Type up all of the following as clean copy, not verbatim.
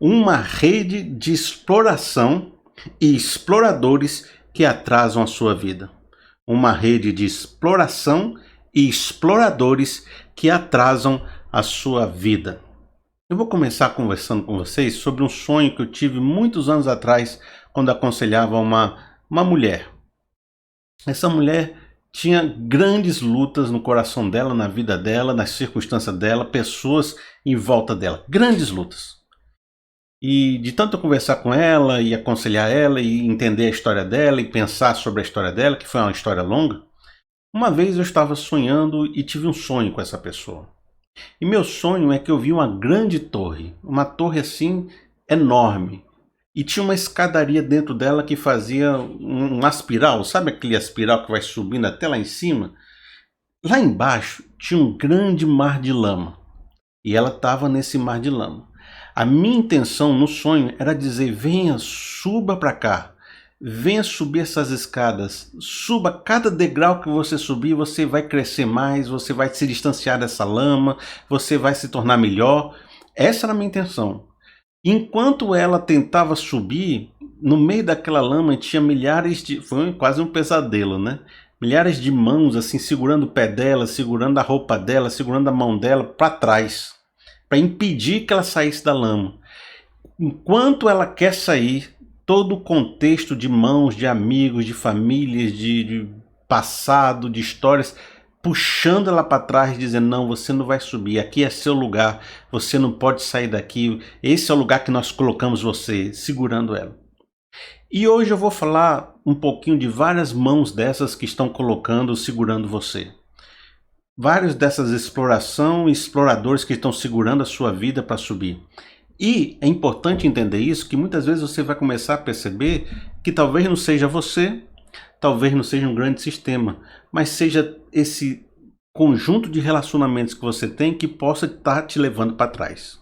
uma rede de exploração e exploradores que atrasam a sua vida. Uma rede de exploração e exploradores que atrasam a sua vida. Eu vou começar conversando com vocês sobre um sonho que eu tive muitos anos atrás, quando aconselhava uma mulher. Essa mulher tinha grandes lutas no coração dela, na vida dela, nas circunstâncias dela, pessoas em volta dela. Grandes lutas. E de tanto eu conversar com ela e aconselhar ela e entender a história dela e pensar sobre a história dela, que foi uma história longa, uma vez eu estava sonhando e tive um sonho com essa pessoa. E meu sonho é que eu vi uma grande torre, uma torre assim enorme. E tinha uma escadaria dentro dela que fazia uma espiral, sabe aquele espiral que vai subindo até lá em cima? Lá embaixo tinha um grande mar de lama. E ela estava nesse mar de lama. A minha intenção no sonho era dizer: venha, suba para cá. Venha subir essas escadas. Suba cada degrau que você subir, você vai crescer mais, você vai se distanciar dessa lama, você vai se tornar melhor. Essa era a minha intenção. Enquanto ela tentava subir, no meio daquela lama tinha milhares de... Foi quase um pesadelo, né? Milhares de mãos assim segurando o pé dela, segurando a roupa dela, segurando a mão dela para trás, para impedir que ela saísse da lama. Enquanto ela quer sair, todo o contexto de mãos, de amigos, de famílias, de passado, de histórias, puxando ela para trás, dizendo: não, você não vai subir, aqui é seu lugar, você não pode sair daqui, esse é o lugar que nós colocamos você, segurando ela. E hoje eu vou falar um pouquinho de várias mãos dessas que estão colocando, segurando você. Vários dessas exploração e exploradores que estão segurando a sua vida para subir. E é importante entender isso, que muitas vezes você vai começar a perceber que talvez não seja você, talvez não seja um grande sistema, mas seja esse conjunto de relacionamentos que você tem que possa estar te levando para trás.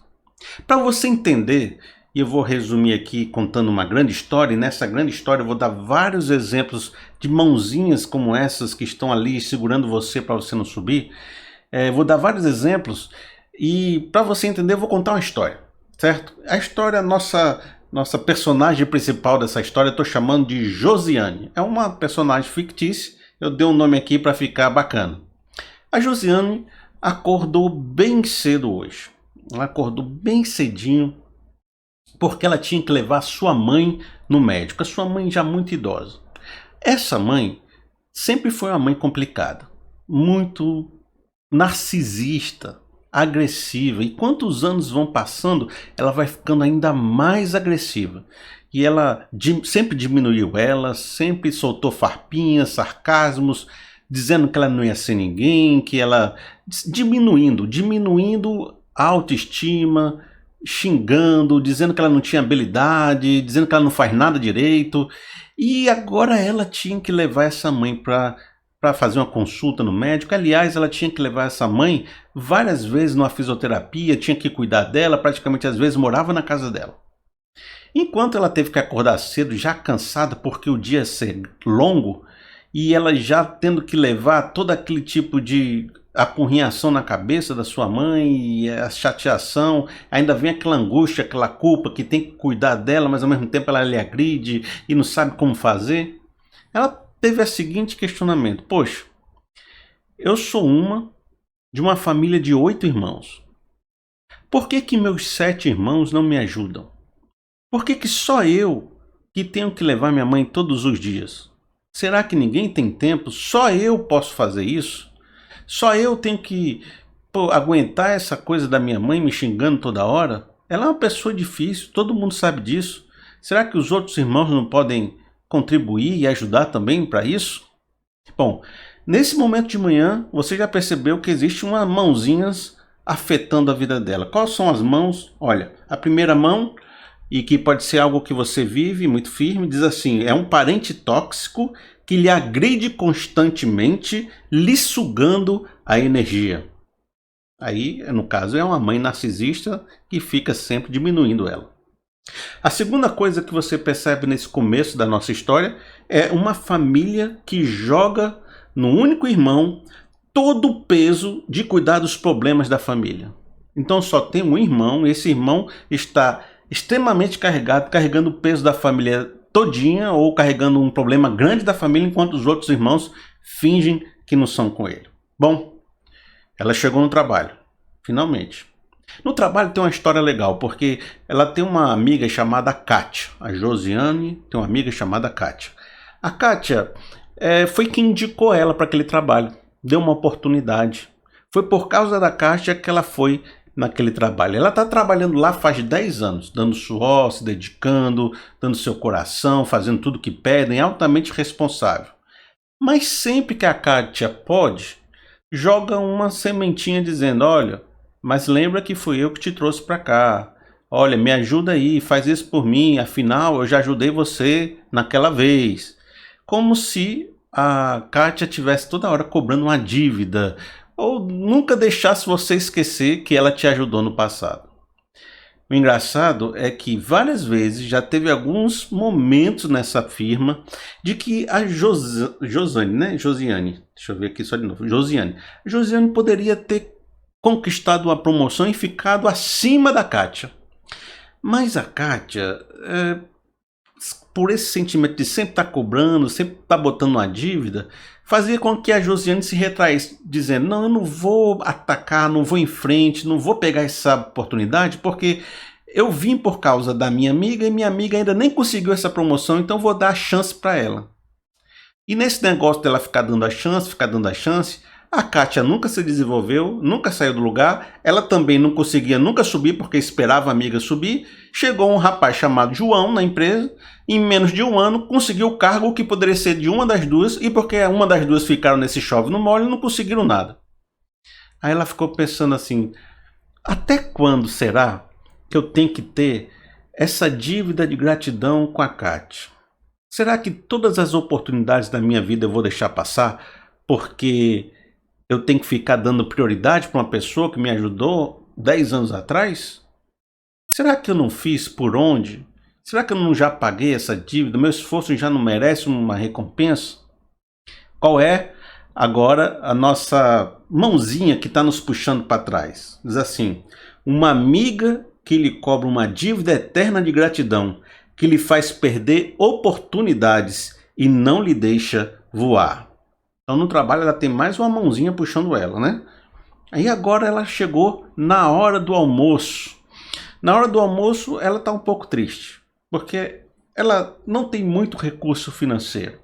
Para você entender, e eu vou resumir aqui contando uma grande história, e nessa grande história eu vou dar vários exemplos de mãozinhas como essas que estão ali segurando você para você não subir. Vou dar vários exemplos e para você entender eu vou contar uma história, certo? A história, nossa personagem principal dessa história eu estou chamando de Josiane. É uma personagem fictícia, eu dei um nome aqui para ficar bacana. A Josiane acordou bem cedo hoje. Ela acordou bem cedinho porque ela tinha que levar sua mãe no médico. A sua mãe já muito idosa. Essa mãe sempre foi uma mãe complicada, muito narcisista, agressiva, e quanto os anos vão passando, ela vai ficando ainda mais agressiva. E ela sempre diminuiu ela, sempre soltou farpinhas, sarcasmos, dizendo que ela não ia ser ninguém, que ela... diminuindo a autoestima, xingando, dizendo que ela não tinha habilidade, dizendo que ela não faz nada direito. E agora ela tinha que levar essa mãe para fazer uma consulta no médico. Aliás, ela tinha que levar essa mãe várias vezes numa fisioterapia, tinha que cuidar dela, praticamente às vezes morava na casa dela. Enquanto ela teve que acordar cedo, já cansada porque o dia ia ser longo, e ela já tendo que levar todo aquele tipo de apurrinhação na cabeça da sua mãe, e a chateação, ainda vem aquela angústia, aquela culpa que tem que cuidar dela, mas ao mesmo tempo ela lhe agride e não sabe como fazer. Ela teve o seguinte questionamento: poxa, eu sou de uma família de 8 irmãos. Por que meus 7 irmãos não me ajudam? Por que só eu que tenho que levar minha mãe todos os dias? Será que ninguém tem tempo? Só eu posso fazer isso? Só eu tenho que aguentar essa coisa da minha mãe me xingando toda hora? Ela é uma pessoa difícil, todo mundo sabe disso. Será que os outros irmãos não podem contribuir e ajudar também para isso? Bom, nesse momento de manhã, você já percebeu que existe umas mãozinhas afetando a vida dela. Quais são as mãos? Olha, a primeira mão, e que pode ser algo que você vive muito firme, diz assim: é um parente tóxico que lhe agride constantemente, lhe sugando a energia. Aí, no caso, é uma mãe narcisista que fica sempre diminuindo ela. A segunda coisa que você percebe nesse começo da nossa história é uma família que joga no único irmão todo o peso de cuidar dos problemas da família. Então só tem um irmão, esse irmão está extremamente carregado, carregando o peso da família todinha ou carregando um problema grande da família, enquanto os outros irmãos fingem que não são com ele. Bom, ela chegou no trabalho, finalmente. No trabalho tem uma história legal, porque ela tem uma amiga chamada Kátia. A Josiane tem uma amiga chamada Kátia. A Kátia foi quem indicou ela para aquele trabalho, deu uma oportunidade. Foi por causa da Kátia que ela foi naquele trabalho. Ela está trabalhando lá faz 10 anos, dando suor, se dedicando, dando seu coração, fazendo tudo que pedem, altamente responsável. Mas sempre que a Kátia pode, joga uma sementinha dizendo: olha, mas lembra que fui eu que te trouxe para cá. Olha, me ajuda aí, faz isso por mim, afinal eu já ajudei você naquela vez. Como se a Kátia tivesse toda hora cobrando uma dívida, ou nunca deixasse você esquecer que ela te ajudou no passado. O engraçado é que várias vezes já teve alguns momentos nessa firma de que a Josiane, deixa eu ver aqui só de novo, Josiane poderia ter conquistado uma promoção e ficado acima da Kátia. Mas a Kátia, por esse sentimento de sempre estar cobrando, sempre estar botando uma dívida, fazia com que a Josiane se retraísse, dizendo: não, eu não vou atacar, não vou em frente, não vou pegar essa oportunidade, porque eu vim por causa da minha amiga e minha amiga ainda nem conseguiu essa promoção, então vou dar a chance para ela. E nesse negócio dela ficar dando a chance, a Kátia nunca se desenvolveu, nunca saiu do lugar, ela também não conseguia nunca subir porque esperava a amiga subir. Chegou um rapaz chamado João na empresa, em menos de um ano conseguiu o cargo que poderia ser de uma das duas, e porque uma das duas ficaram nesse chove no molho, não conseguiram nada. Aí ela ficou pensando assim: até quando será que eu tenho que ter essa dívida de gratidão com a Kátia? Será que todas as oportunidades da minha vida eu vou deixar passar porque eu tenho que ficar dando prioridade para uma pessoa que me ajudou 10 anos atrás? Será que eu não fiz por onde? Será que eu não já paguei essa dívida? Meu esforço já não merece uma recompensa? Qual é agora a nossa mãozinha que está nos puxando para trás? Diz assim: uma amiga que lhe cobra uma dívida eterna de gratidão, que lhe faz perder oportunidades e não lhe deixa voar. Então no trabalho ela tem mais uma mãozinha puxando ela, né? Aí agora ela chegou na hora do almoço. Na hora do almoço ela está um pouco triste, porque ela não tem muito recurso financeiro.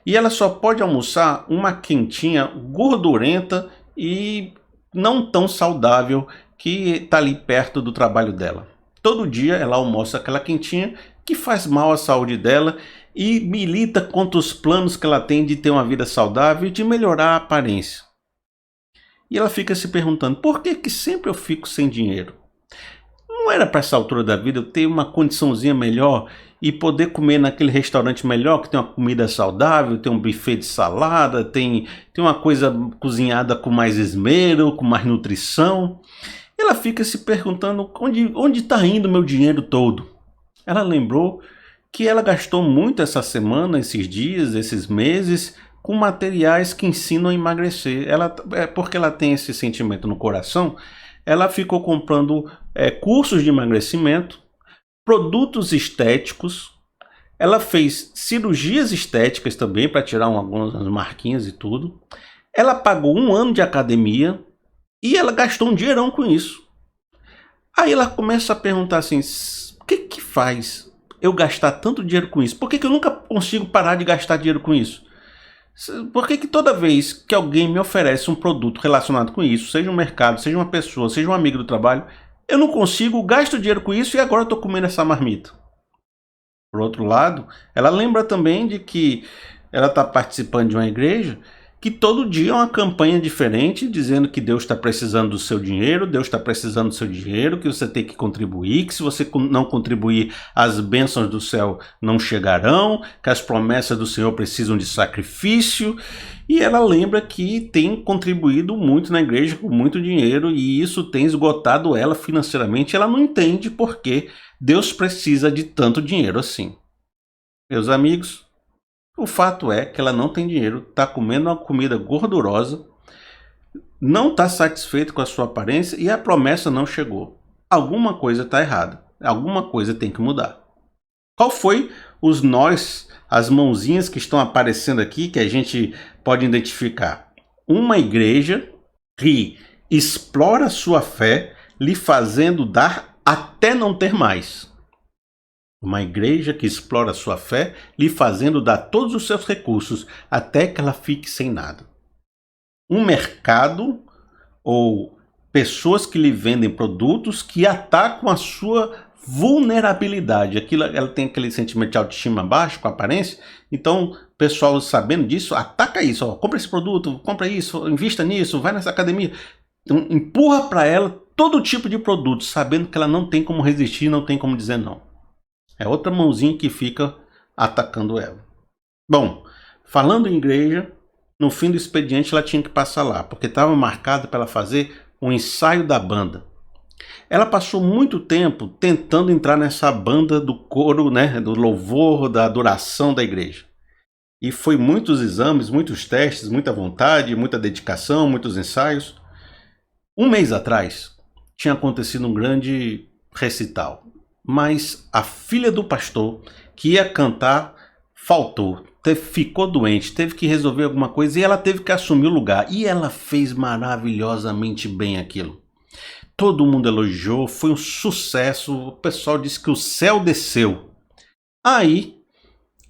E ela só pode almoçar uma quentinha gordurenta e não tão saudável que está ali perto do trabalho dela. Todo dia ela almoça aquela quentinha que faz mal à saúde dela e milita contra os planos que ela tem de ter uma vida saudável e de melhorar a aparência. E ela fica se perguntando: por que sempre eu fico sem dinheiro? Não era para essa altura da vida eu ter uma condiçãozinha melhor e poder comer naquele restaurante melhor, que tem uma comida saudável, tem um buffet de salada, tem uma coisa cozinhada com mais esmero, com mais nutrição? Ela fica se perguntando: onde está indo o meu dinheiro todo? Ela lembrou que ela gastou muito essa semana, esses dias, esses meses, com materiais que ensinam a emagrecer. Porque ela tem esse sentimento no coração, ela ficou comprando cursos de emagrecimento, produtos estéticos, ela fez cirurgias estéticas também para tirar algumas marquinhas e tudo. Ela pagou 1 ano de academia e ela gastou um dinheirão com isso. Aí ela começa a perguntar assim: o que faz eu gastar tanto dinheiro com isso? Por que eu nunca consigo parar de gastar dinheiro com isso? Por que toda vez que alguém me oferece um produto relacionado com isso, seja um mercado, seja uma pessoa, seja um amigo do trabalho, eu não consigo, gasto dinheiro com isso e agora estou comendo essa marmita? Por outro lado, ela lembra também de que ela está participando de uma igreja que todo dia é uma campanha diferente, dizendo que Deus está precisando do seu dinheiro, Deus está precisando do seu dinheiro, que você tem que contribuir, que se você não contribuir, as bênçãos do céu não chegarão, que as promessas do Senhor precisam de sacrifício. E ela lembra que tem contribuído muito na igreja com muito dinheiro e isso tem esgotado ela financeiramente. Ela não entende por que Deus precisa de tanto dinheiro assim. Meus amigos, o fato é que ela não tem dinheiro, está comendo uma comida gordurosa, não está satisfeita com a sua aparência e a promessa não chegou. Alguma coisa está errada. alguma coisa tem que mudar. Qual foi os nós, as mãozinhas que estão aparecendo aqui que a gente pode identificar? Uma igreja que explora sua fé, lhe fazendo dar até não ter mais. Uma igreja que explora sua fé, lhe fazendo dar todos os seus recursos até que ela fique sem nada. Um mercado ou pessoas que lhe vendem produtos que atacam a sua vulnerabilidade. Ela tem aquele sentimento de autoestima baixo, com aparência. Então, o pessoal sabendo disso, ataca isso. Ó, compra esse produto, compra isso, invista nisso, vai nessa academia. Então, empurra para ela todo tipo de produto, sabendo que ela não tem como resistir, não tem como dizer não. É outra mãozinha que fica atacando ela. Bom, falando em igreja, no fim do expediente ela tinha que passar lá, porque estava marcado para ela fazer um ensaio da banda. Ela passou muito tempo tentando entrar nessa banda do coro, né, do louvor, da adoração da igreja. E foi muitos exames, muitos testes, muita vontade, muita dedicação, muitos ensaios. Um mês atrás tinha acontecido um grande recital, mas a filha do pastor que ia cantar faltou, ficou doente, teve que resolver alguma coisa e ela teve que assumir o lugar. E ela fez maravilhosamente bem aquilo. Todo mundo elogiou, foi um sucesso, o pessoal disse que o céu desceu. Aí,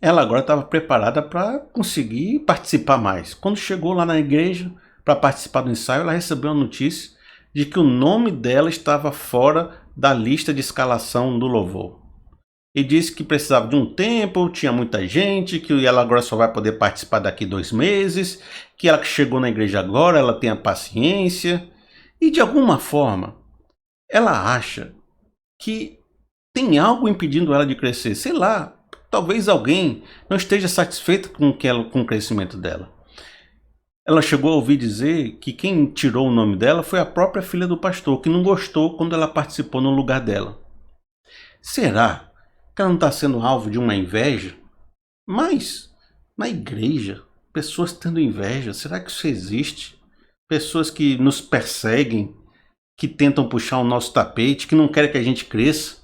ela agora estava preparada para conseguir participar mais. Quando chegou lá na igreja para participar do ensaio, ela recebeu a notícia de que o nome dela estava fora da lista de escalação do louvor. E disse que precisava de um tempo, tinha muita gente, que ela agora só vai poder participar daqui 2 meses, que ela que chegou na igreja agora, ela tem a paciência. E de alguma forma, ela acha que tem algo impedindo ela de crescer. Sei lá, talvez alguém não esteja satisfeito com o crescimento dela. Ela chegou a ouvir dizer que quem tirou o nome dela foi a própria filha do pastor, que não gostou quando ela participou no lugar dela. Será que ela não está sendo alvo de uma inveja? Mas, na igreja, pessoas tendo inveja, será que isso existe? Pessoas que nos perseguem, que tentam puxar o nosso tapete, que não querem que a gente cresça.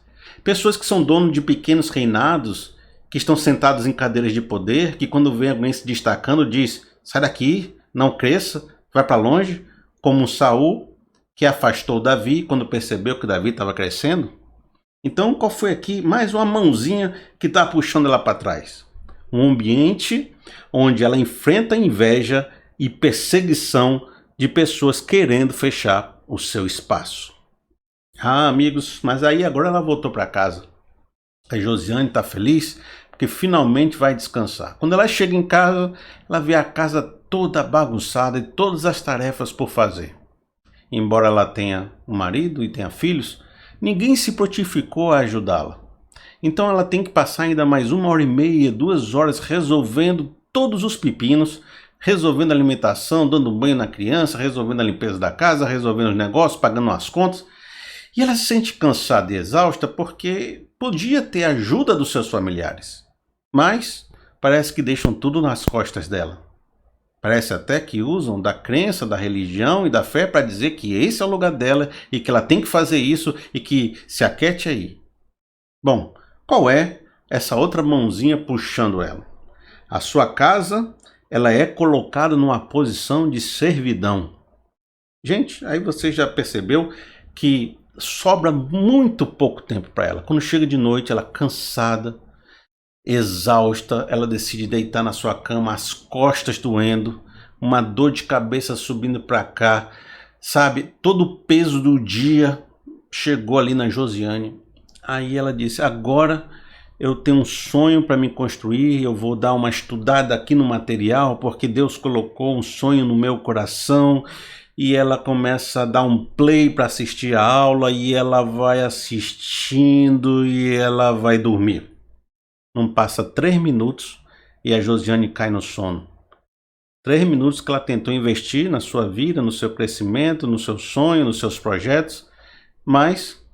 Pessoas que são donos de pequenos reinados, que estão sentados em cadeiras de poder, que quando vê alguém se destacando diz, sai daqui, não cresça, vai para longe, como um Saul que afastou Davi quando percebeu que Davi estava crescendo. Então qual foi aqui mais uma mãozinha que está puxando ela para trás? Um ambiente onde ela enfrenta inveja e perseguição de pessoas querendo fechar o seu espaço. Ah, amigos, mas aí agora ela voltou para casa. A Josiane está feliz porque finalmente vai descansar. Quando ela chega em casa, ela vê a casa toda bagunçada e todas as tarefas por fazer. Embora ela tenha um marido e tenha filhos, ninguém se prontificou a ajudá-la. Então ela tem que passar ainda mais 1h30, 2 horas resolvendo todos os pepinos, resolvendo a alimentação, dando banho na criança, resolvendo a limpeza da casa, resolvendo os negócios, pagando as contas. E ela se sente cansada e exausta porque podia ter a ajuda dos seus familiares. Mas parece que deixam tudo nas costas dela. Parece até que usam da crença, da religião e da fé para dizer que esse é o lugar dela e que ela tem que fazer isso e que se aquete aí. Bom, qual é essa outra mãozinha puxando ela? A sua casa, ela é colocada numa posição de servidão. Gente, aí você já percebeu que sobra muito pouco tempo para ela. Quando chega de noite, ela cansada, exausta, ela decide deitar na sua cama, as costas doendo, uma dor de cabeça subindo para cá, sabe? Todo o peso do dia chegou ali na Josiane. Aí ela disse, agora eu tenho um sonho para me construir, eu vou dar uma estudada aqui no material, porque Deus colocou um sonho no meu coração. E ela começa a dar um play para assistir a aula, e ela vai assistindo e ela vai dormir. Não passa 3 minutos e a Josiane cai no sono. 3 minutos que ela tentou investir na sua vida, no seu crescimento, no seu sonho, nos seus projetos, mas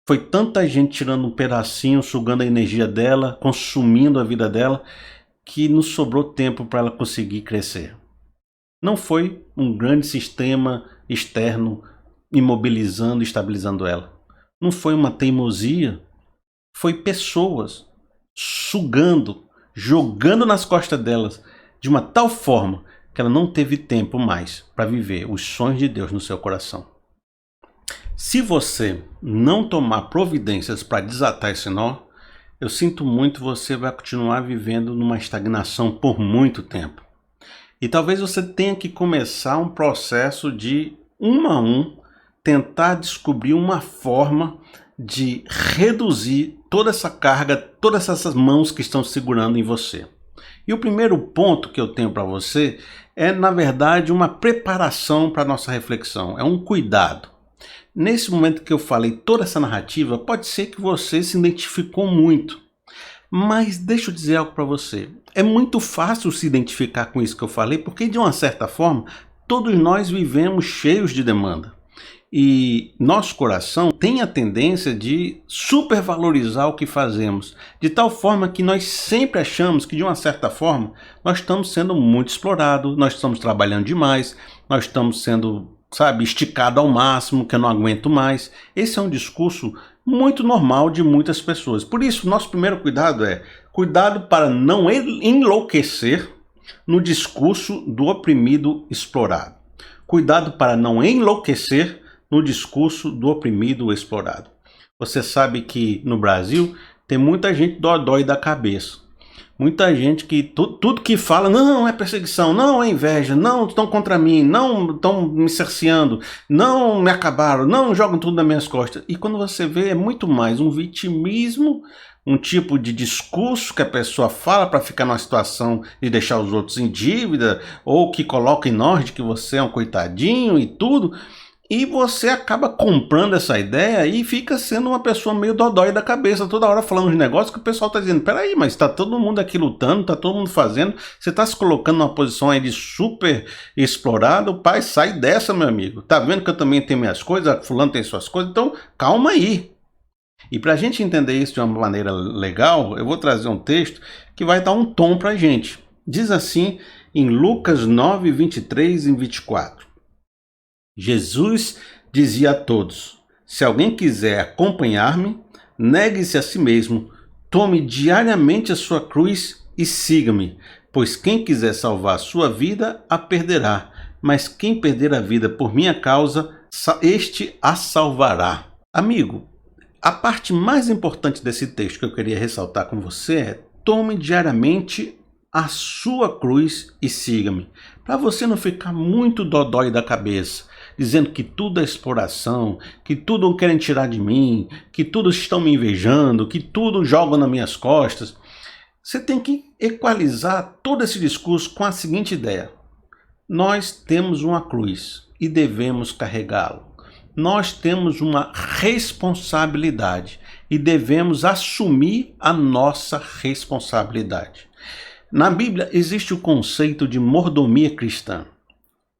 foi tanta gente tirando um pedacinho, sugando a energia dela, consumindo a vida dela, que não sobrou tempo para ela conseguir crescer. Não foi um grande sistema externo imobilizando e estabilizando ela. não foi uma teimosia, foi pessoas sugando, jogando nas costas delas de uma tal forma que ela não teve tempo mais para viver os sonhos de Deus no seu coração. Se você não tomar providências para desatar esse nó, eu sinto muito, você vai continuar vivendo numa estagnação por muito tempo. E talvez você tenha que começar um processo de a um, tentar descobrir uma forma de reduzir toda essa carga, todas essas mãos que estão segurando em você. E o primeiro ponto que eu tenho para você é, na verdade, uma preparação para a nossa reflexão, é um cuidado. Nesse momento que eu falei toda essa narrativa, pode ser que você se identificou muito. Mas deixa eu dizer algo para você. É muito fácil se identificar com isso que eu falei, porque de uma certa forma, todos nós vivemos cheios de demanda. E nosso coração tem a tendência de supervalorizar o que fazemos, de tal forma que nós sempre achamos que, de uma certa forma, nós estamos sendo muito explorados, nós estamos trabalhando demais, nós estamos sendo, esticado ao máximo, que eu não aguento mais. Esse é um discurso muito normal de muitas pessoas. Por isso, nosso primeiro cuidado é cuidado para não enlouquecer no discurso do oprimido explorado. Cuidado para não enlouquecer no discurso do oprimido explorado. Você sabe que no Brasil tem muita gente dodói da cabeça. Muita gente que tudo que fala, não, é perseguição, não, é inveja, não, estão contra mim, não, estão me cerceando, não, me acabaram, não, jogam tudo nas minhas costas. E quando você vê, é muito mais um vitimismo, um tipo de discurso que a pessoa fala para ficar numa situação de deixar os outros em dívida, ou que coloca em nós de que você é um coitadinho e tudo. E você acaba comprando essa ideia e fica sendo uma pessoa meio dodói da cabeça, toda hora falando de negócios que o pessoal está dizendo, peraí, mas está todo mundo aqui lutando, está todo mundo fazendo, você está se colocando numa posição aí de super explorado, pai, sai dessa, meu amigo. Tá vendo que eu também tenho minhas coisas, fulano tem suas coisas, então calma aí. E para a gente entender isso de uma maneira legal, eu vou trazer um texto que vai dar um tom para a gente. Diz assim em Lucas 9, 23 e 24. Jesus dizia a todos, se alguém quiser acompanhar-me, negue-se a si mesmo, tome diariamente a sua cruz e siga-me, pois quem quiser salvar a sua vida, a perderá, mas quem perder a vida por minha causa, este a salvará. Amigo, a parte mais importante desse texto que eu queria ressaltar com você é, tome diariamente a sua cruz e siga-me, para você não ficar muito dodói da cabeça, dizendo que tudo é exploração, que tudo querem tirar de mim, que tudo estão me invejando, que tudo jogam nas minhas costas. Você tem que equalizar todo esse discurso com a seguinte ideia. Nós temos uma cruz e devemos carregá-la. Nós temos uma responsabilidade e devemos assumir a nossa responsabilidade. Na Bíblia existe o conceito de mordomia cristã,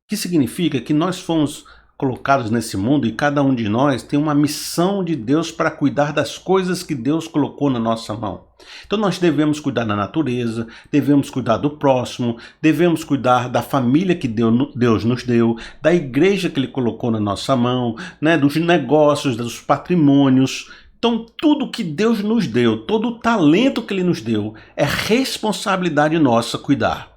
que significa que nós fomos colocados nesse mundo e cada um de nós tem uma missão de Deus para cuidar das coisas que Deus colocou na nossa mão. Então nós devemos cuidar da natureza, devemos cuidar do próximo, devemos cuidar da família que Deus nos deu, da igreja que Ele colocou na nossa mão, dos negócios, dos patrimônios. Então tudo que Deus nos deu, todo o talento que Ele nos deu, é responsabilidade nossa cuidar.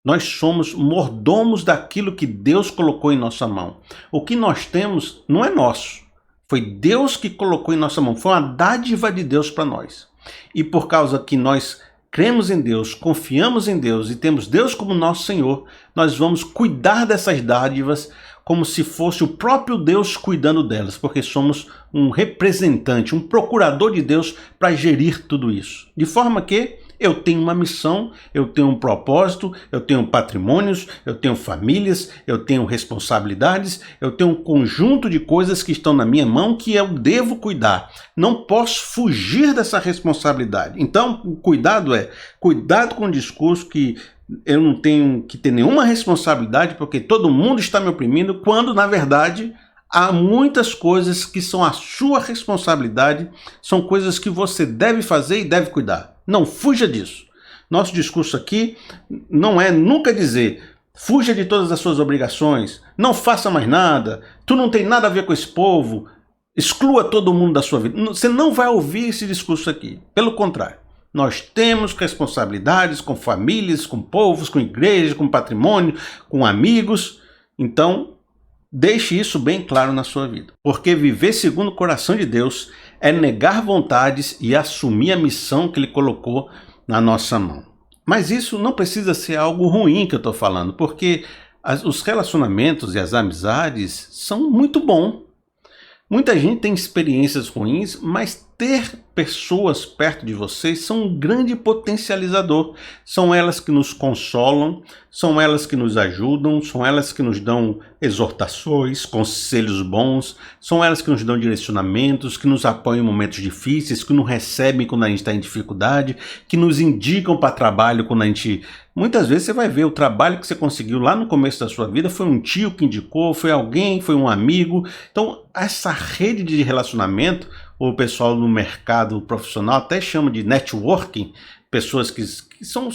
Nós somos mordomos daquilo que Deus colocou em nossa mão. O que nós temos não é nosso. Foi Deus que colocou em nossa mão. Foi uma dádiva de Deus para nós. E por causa que nós cremos em Deus, confiamos em Deus e temos Deus como nosso Senhor, nós vamos cuidar dessas dádivas como se fosse o próprio Deus cuidando delas, porque somos um representante, um procurador de Deus para gerir tudo isso. De forma que eu tenho uma missão, eu tenho um propósito, eu tenho patrimônios, eu tenho famílias, eu tenho responsabilidades, eu tenho um conjunto de coisas que estão na minha mão que eu devo cuidar. Não posso fugir dessa responsabilidade. Então, o cuidado é, cuidado com o discurso que eu não tenho que ter nenhuma responsabilidade porque todo mundo está me oprimindo, quando, na verdade, há muitas coisas que são a sua responsabilidade, são coisas que você deve fazer e deve cuidar. Não fuja disso. Nosso discurso aqui não é nunca dizer fuja de todas as suas obrigações, não faça mais nada, tu não tem nada a ver com esse povo. exclua todo mundo da sua vida. Você não vai ouvir esse discurso aqui. Pelo contrário, nós temos responsabilidades com famílias, com povos, com igrejas, com patrimônio, com amigos. Então, deixe isso bem claro na sua vida. Porque viver segundo o coração de Deus é negar vontades e assumir a missão que Ele colocou na nossa mão. Mas isso não precisa ser algo ruim que eu estou falando, porque os relacionamentos e as amizades são muito bons. Muita gente tem experiências ruins, mas ter pessoas perto de vocês são um grande potencializador. São elas que nos consolam, são elas que nos ajudam, são elas que nos dão exortações, conselhos bons, são elas que nos dão direcionamentos, que nos apoiam em momentos difíceis, que nos recebem quando a gente está em dificuldade, que nos indicam para trabalho quando a gente... Muitas vezes você vai ver o trabalho que você conseguiu lá no começo da sua vida, foi um tio que indicou, foi alguém, foi um amigo. Então, essa rede de relacionamento, o pessoal no mercado profissional até chama de networking, pessoas que são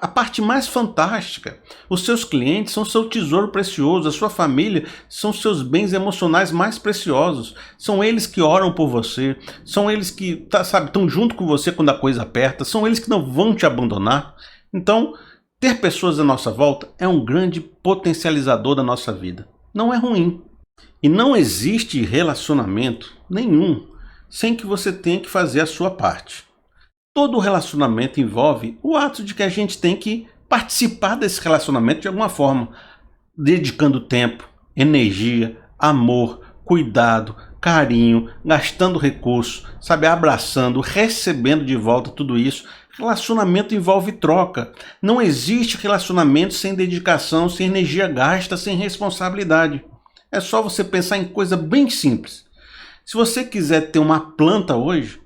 a parte mais fantástica. Os seus clientes são seu tesouro precioso, a sua família são seus bens emocionais mais preciosos. São eles que oram por você, são eles que estão junto com você quando a coisa aperta, são eles que não vão te abandonar. Então, ter pessoas à nossa volta é um grande potencializador da nossa vida. Não é ruim. E não existe relacionamento nenhum sem que você tenha que fazer a sua parte. Todo relacionamento envolve o ato de que a gente tem que participar desse relacionamento de alguma forma, dedicando tempo, energia, amor, cuidado, carinho, gastando recursos, abraçando, recebendo de volta tudo isso. Relacionamento envolve troca. Não existe relacionamento sem dedicação, sem energia gasta, sem responsabilidade. É só você pensar em coisa bem simples. Se você quiser ter uma planta hoje,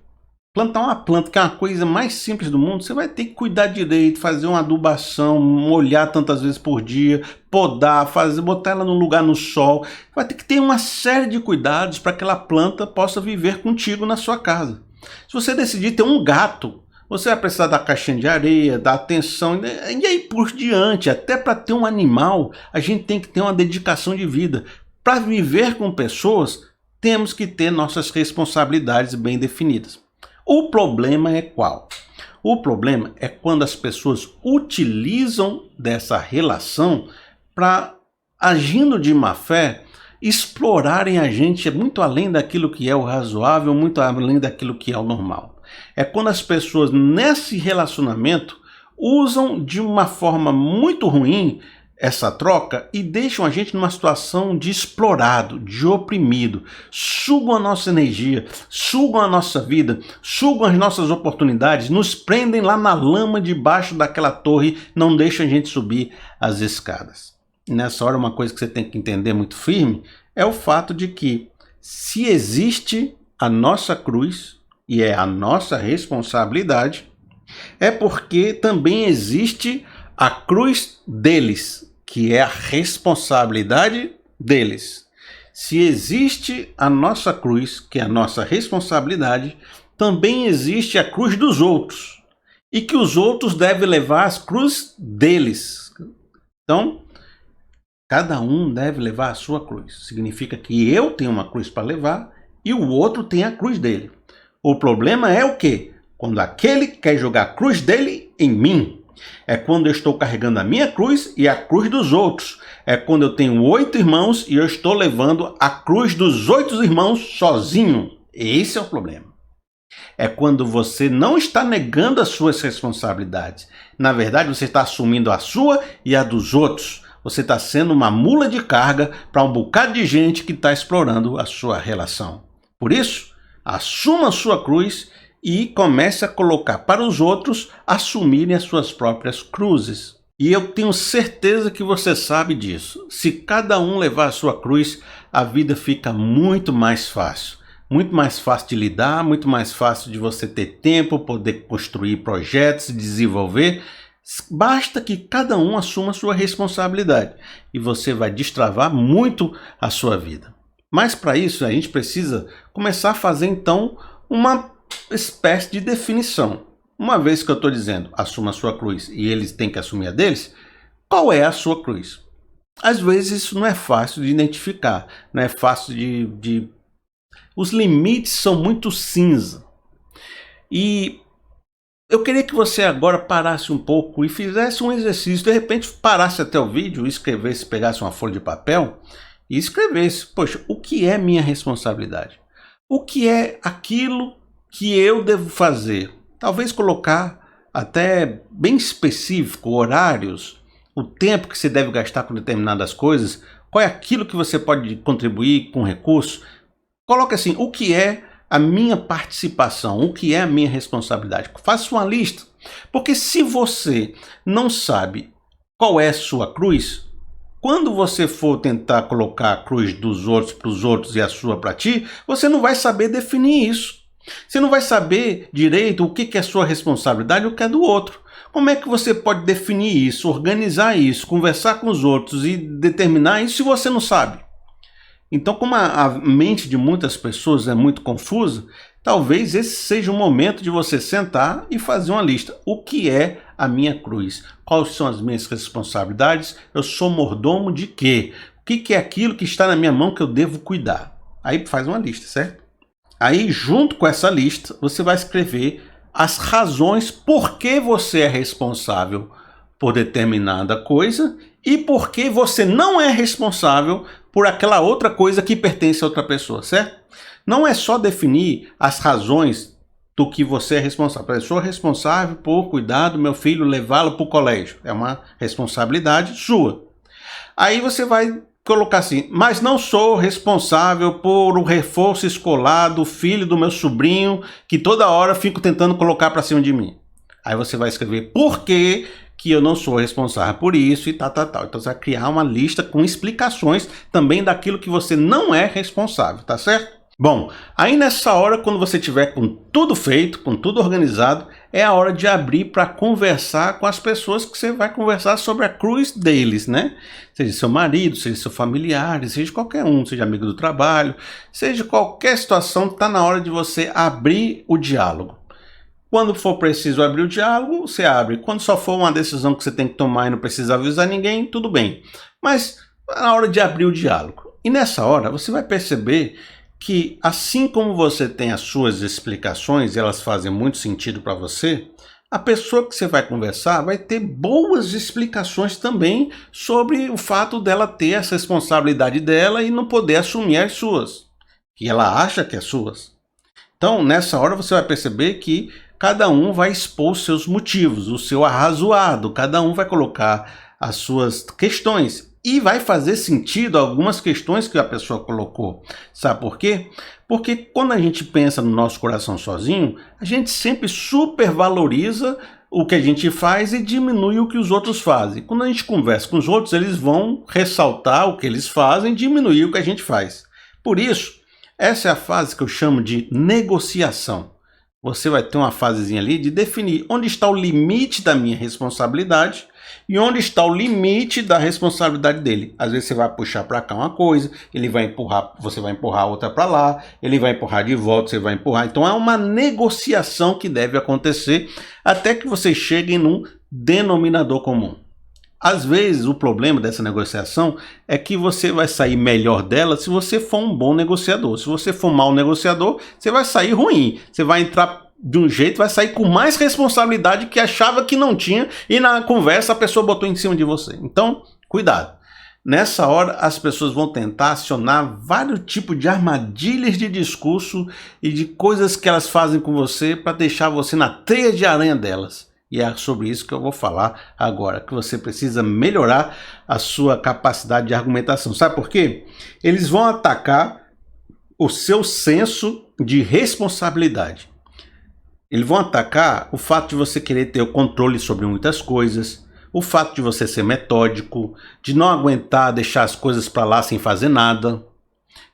plantar uma planta, que é uma coisa mais simples do mundo, você vai ter que cuidar direito, fazer uma adubação, molhar tantas vezes por dia, podar, botar ela num lugar no sol. Vai ter que ter uma série de cuidados para que aquela planta possa viver contigo na sua casa. Se você decidir ter um gato, você vai precisar da caixinha de areia, da atenção, e aí por diante. Até para ter um animal, a gente tem que ter uma dedicação de vida. Para viver com pessoas, temos que ter nossas responsabilidades bem definidas. O problema é qual? O problema é quando as pessoas utilizam dessa relação para, agindo de má fé, explorarem a gente muito além daquilo que é o razoável, muito além daquilo que é o normal. É quando as pessoas nesse relacionamento usam de uma forma muito ruim essa troca e deixam a gente numa situação de explorado, de oprimido, sugam a nossa energia, sugam a nossa vida, sugam as nossas oportunidades, nos prendem lá na lama debaixo daquela torre, não deixam a gente subir as escadas. E nessa hora uma coisa que você tem que entender muito firme é o fato de que se existe a nossa cruz, e é a nossa responsabilidade, é porque também existe a cruz deles, que é a responsabilidade deles. Se existe a nossa cruz, que é a nossa responsabilidade, também existe a cruz dos outros, e que os outros devem levar as cruzes deles. Então, cada um deve levar a sua cruz. Significa que eu tenho uma cruz para levar e o outro tem a cruz dele. O problema é o quê? Quando aquele quer jogar a cruz dele em mim. É quando eu estou carregando a minha cruz e a cruz dos outros. É quando eu tenho 8 irmãos e eu estou levando a cruz dos 8 irmãos sozinho. Esse é o problema. É quando você não está negando as suas responsabilidades. Na verdade, você está assumindo a sua e a dos outros. Você está sendo uma mula de carga para um bocado de gente que está explorando a sua relação. Por isso, assuma a sua cruz e comece a colocar para os outros assumirem as suas próprias cruzes. E eu tenho certeza que você sabe disso. Se cada um levar a sua cruz, a vida fica muito mais fácil. Muito mais fácil de lidar, muito mais fácil de você ter tempo, poder construir projetos, desenvolver. Basta que cada um assuma a sua responsabilidade e você vai destravar muito a sua vida. Mas para isso a gente precisa começar a fazer então uma espécie de definição. Uma vez que eu estou dizendo assuma a sua cruz e eles têm que assumir a deles, qual é a sua cruz? Às vezes isso não é fácil de identificar, não é fácil de Os limites são muito cinza. E eu queria que você agora parasse um pouco e fizesse um exercício. De repente parasse até o vídeo, escrevesse, pegasse uma folha de papel e escrevesse: poxa, o que é minha responsabilidade? O que é aquilo que eu devo fazer? Talvez colocar até bem específico, horários, o tempo que você deve gastar com determinadas coisas, qual é aquilo que você pode contribuir com recurso. Coloque assim: o que é a minha participação, o que é a minha responsabilidade. Faça uma lista, porque se você não sabe qual é a sua cruz, quando você for tentar colocar a cruz dos outros para os outros e a sua para ti, você não vai saber definir isso. Você não vai saber direito o que é sua responsabilidade e o que é do outro. Como é que você pode definir isso, organizar isso, conversar com os outros e determinar isso se você não sabe? Então, como a mente de muitas pessoas é muito confusa, talvez esse seja o momento de você sentar e fazer uma lista. O que é a minha cruz? Quais são as minhas responsabilidades? Eu sou mordomo de quê? O que é aquilo que está na minha mão que eu devo cuidar? Aí faz uma lista, certo? Aí, junto com essa lista, você vai escrever as razões por que você é responsável por determinada coisa e por que você não é responsável por aquela outra coisa que pertence a outra pessoa, certo? Não é só definir as razões do que você é responsável. Eu sou responsável por cuidar do meu filho, levá-lo para o colégio. É uma responsabilidade sua. Aí você vai colocar assim: mas não sou responsável por o reforço escolar do filho do meu sobrinho, que toda hora fico tentando colocar para cima de mim. Aí você vai escrever por que eu não sou responsável por isso e tal. Então você vai criar uma lista com explicações também daquilo que você não é responsável, tá certo? Bom, aí nessa hora, quando você tiver com tudo feito, com tudo organizado, é a hora de abrir para conversar com as pessoas que você vai conversar sobre a cruz deles, né? Seja seu marido, seja seu familiar, seja qualquer um, seja amigo do trabalho, seja qualquer situação, está na hora de você abrir o diálogo. Quando for preciso abrir o diálogo, você abre. Quando só for uma decisão que você tem que tomar e não precisa avisar ninguém, tudo bem. Mas é na hora de abrir o diálogo. E nessa hora você vai perceber que, assim como você tem as suas explicações e elas fazem muito sentido para você, a pessoa que você vai conversar vai ter boas explicações também sobre o fato dela ter essa responsabilidade dela e não poder assumir as suas, que ela acha que é suas. Então, nessa hora você vai perceber que cada um vai expor os seus motivos, o seu arrazoado, cada um vai colocar as suas questões. E vai fazer sentido algumas questões que a pessoa colocou. Sabe por quê? Porque quando a gente pensa no nosso coração sozinho, a gente sempre supervaloriza o que a gente faz e diminui o que os outros fazem. Quando a gente conversa com os outros, eles vão ressaltar o que eles fazem e diminuir o que a gente faz. Por isso, essa é a fase que eu chamo de negociação. Você vai ter uma fasezinha ali de definir onde está o limite da minha responsabilidade e onde está o limite da responsabilidade dele. Às vezes você vai puxar para cá uma coisa, ele vai empurrar, você vai empurrar outra para lá, ele vai empurrar de volta, você vai empurrar. Então é uma negociação que deve acontecer até que você chegue num denominador comum. Às vezes o problema dessa negociação é que você vai sair melhor dela se você for um bom negociador. Se você for um mau negociador, você vai sair ruim. Você vai entrar de um jeito, vai sair com mais responsabilidade que achava que não tinha e na conversa a pessoa botou em cima de você. Então, cuidado. Nessa hora as pessoas vão tentar acionar vários tipos de armadilhas de discurso e de coisas que elas fazem com você para deixar você na teia de aranha delas. E é sobre isso que eu vou falar agora, que você precisa melhorar a sua capacidade de argumentação. Sabe por quê? Eles vão atacar o seu senso de responsabilidade. Eles vão atacar o fato de você querer ter o controle sobre muitas coisas, o fato de você ser metódico, de não aguentar deixar as coisas para lá sem fazer nada.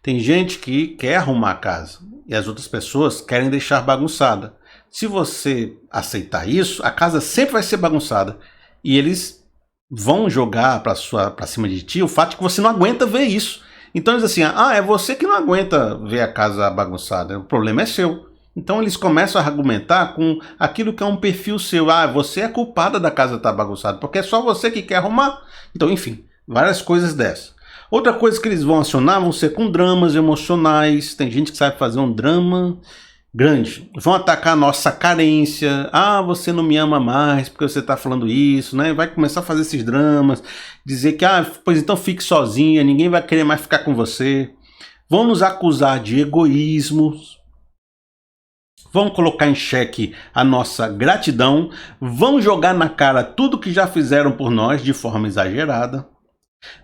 Tem gente que quer arrumar a casa e as outras pessoas querem deixar bagunçada. Se você aceitar isso, a casa sempre vai ser bagunçada. E eles vão jogar para cima de ti o fato de que você não aguenta ver isso. Então eles dizem assim: é você que não aguenta ver a casa bagunçada, o problema é seu. Então eles começam a argumentar com aquilo que é um perfil seu. Você é culpada da casa estar bagunçada, porque é só você que quer arrumar. Então, enfim, várias coisas dessas. Outra coisa que eles vão acionar vão ser com dramas emocionais. Tem gente que sabe fazer um drama grande. Vão atacar a nossa carência. Ah, você não me ama mais porque você está falando isso, né? Vai começar a fazer esses dramas, dizer que, pois então fique sozinha, ninguém vai querer mais ficar com você. Vão nos acusar de egoísmos. Vão colocar em xeque a nossa gratidão. Vão jogar na cara tudo que já fizeram por nós de forma exagerada.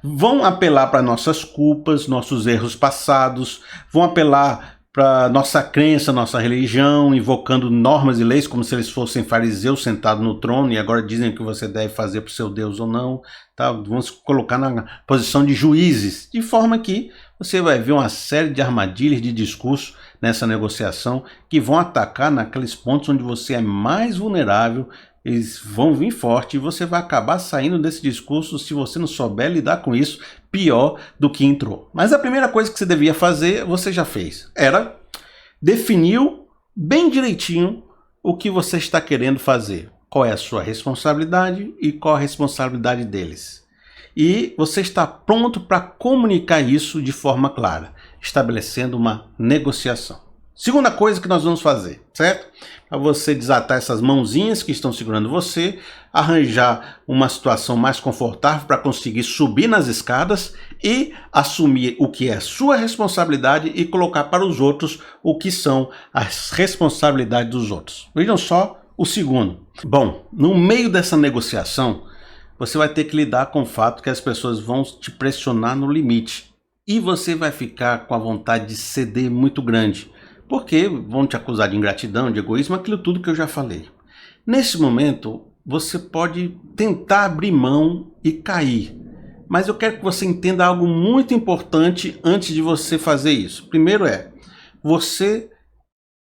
Vão apelar para nossas culpas, nossos erros passados. Vão apelar para nossa crença, nossa religião, invocando normas e leis como se eles fossem fariseus sentados no trono e agora dizem o que você deve fazer para o seu Deus ou não. Tá? Vão se colocar na posição de juízes, de forma que você vai ver uma série de armadilhas de discurso nessa negociação que vão atacar naqueles pontos onde você é mais vulnerável. Eles vão vir forte e você vai acabar saindo desse discurso, se você não souber lidar com isso, pior do que entrou. Mas a primeira coisa que você devia fazer, você já fez. Era definiu bem direitinho o que você está querendo fazer. Qual é a sua responsabilidade e qual a responsabilidade deles. E você está pronto para comunicar isso de forma clara, estabelecendo uma negociação. Segunda coisa que nós vamos fazer, certo? Para você desatar essas mãozinhas que estão segurando você, arranjar uma situação mais confortável para conseguir subir nas escadas e assumir o que é sua responsabilidade e colocar para os outros o que são as responsabilidades dos outros. Vejam só o segundo. Bom, no meio dessa negociação, você vai ter que lidar com o fato que as pessoas vão te pressionar no limite e você vai ficar com a vontade de ceder muito grande. Porque vão te acusar de ingratidão, de egoísmo, aquilo tudo que eu já falei. Nesse momento, você pode tentar abrir mão e cair. Mas eu quero que você entenda algo muito importante antes de você fazer isso. Primeiro você,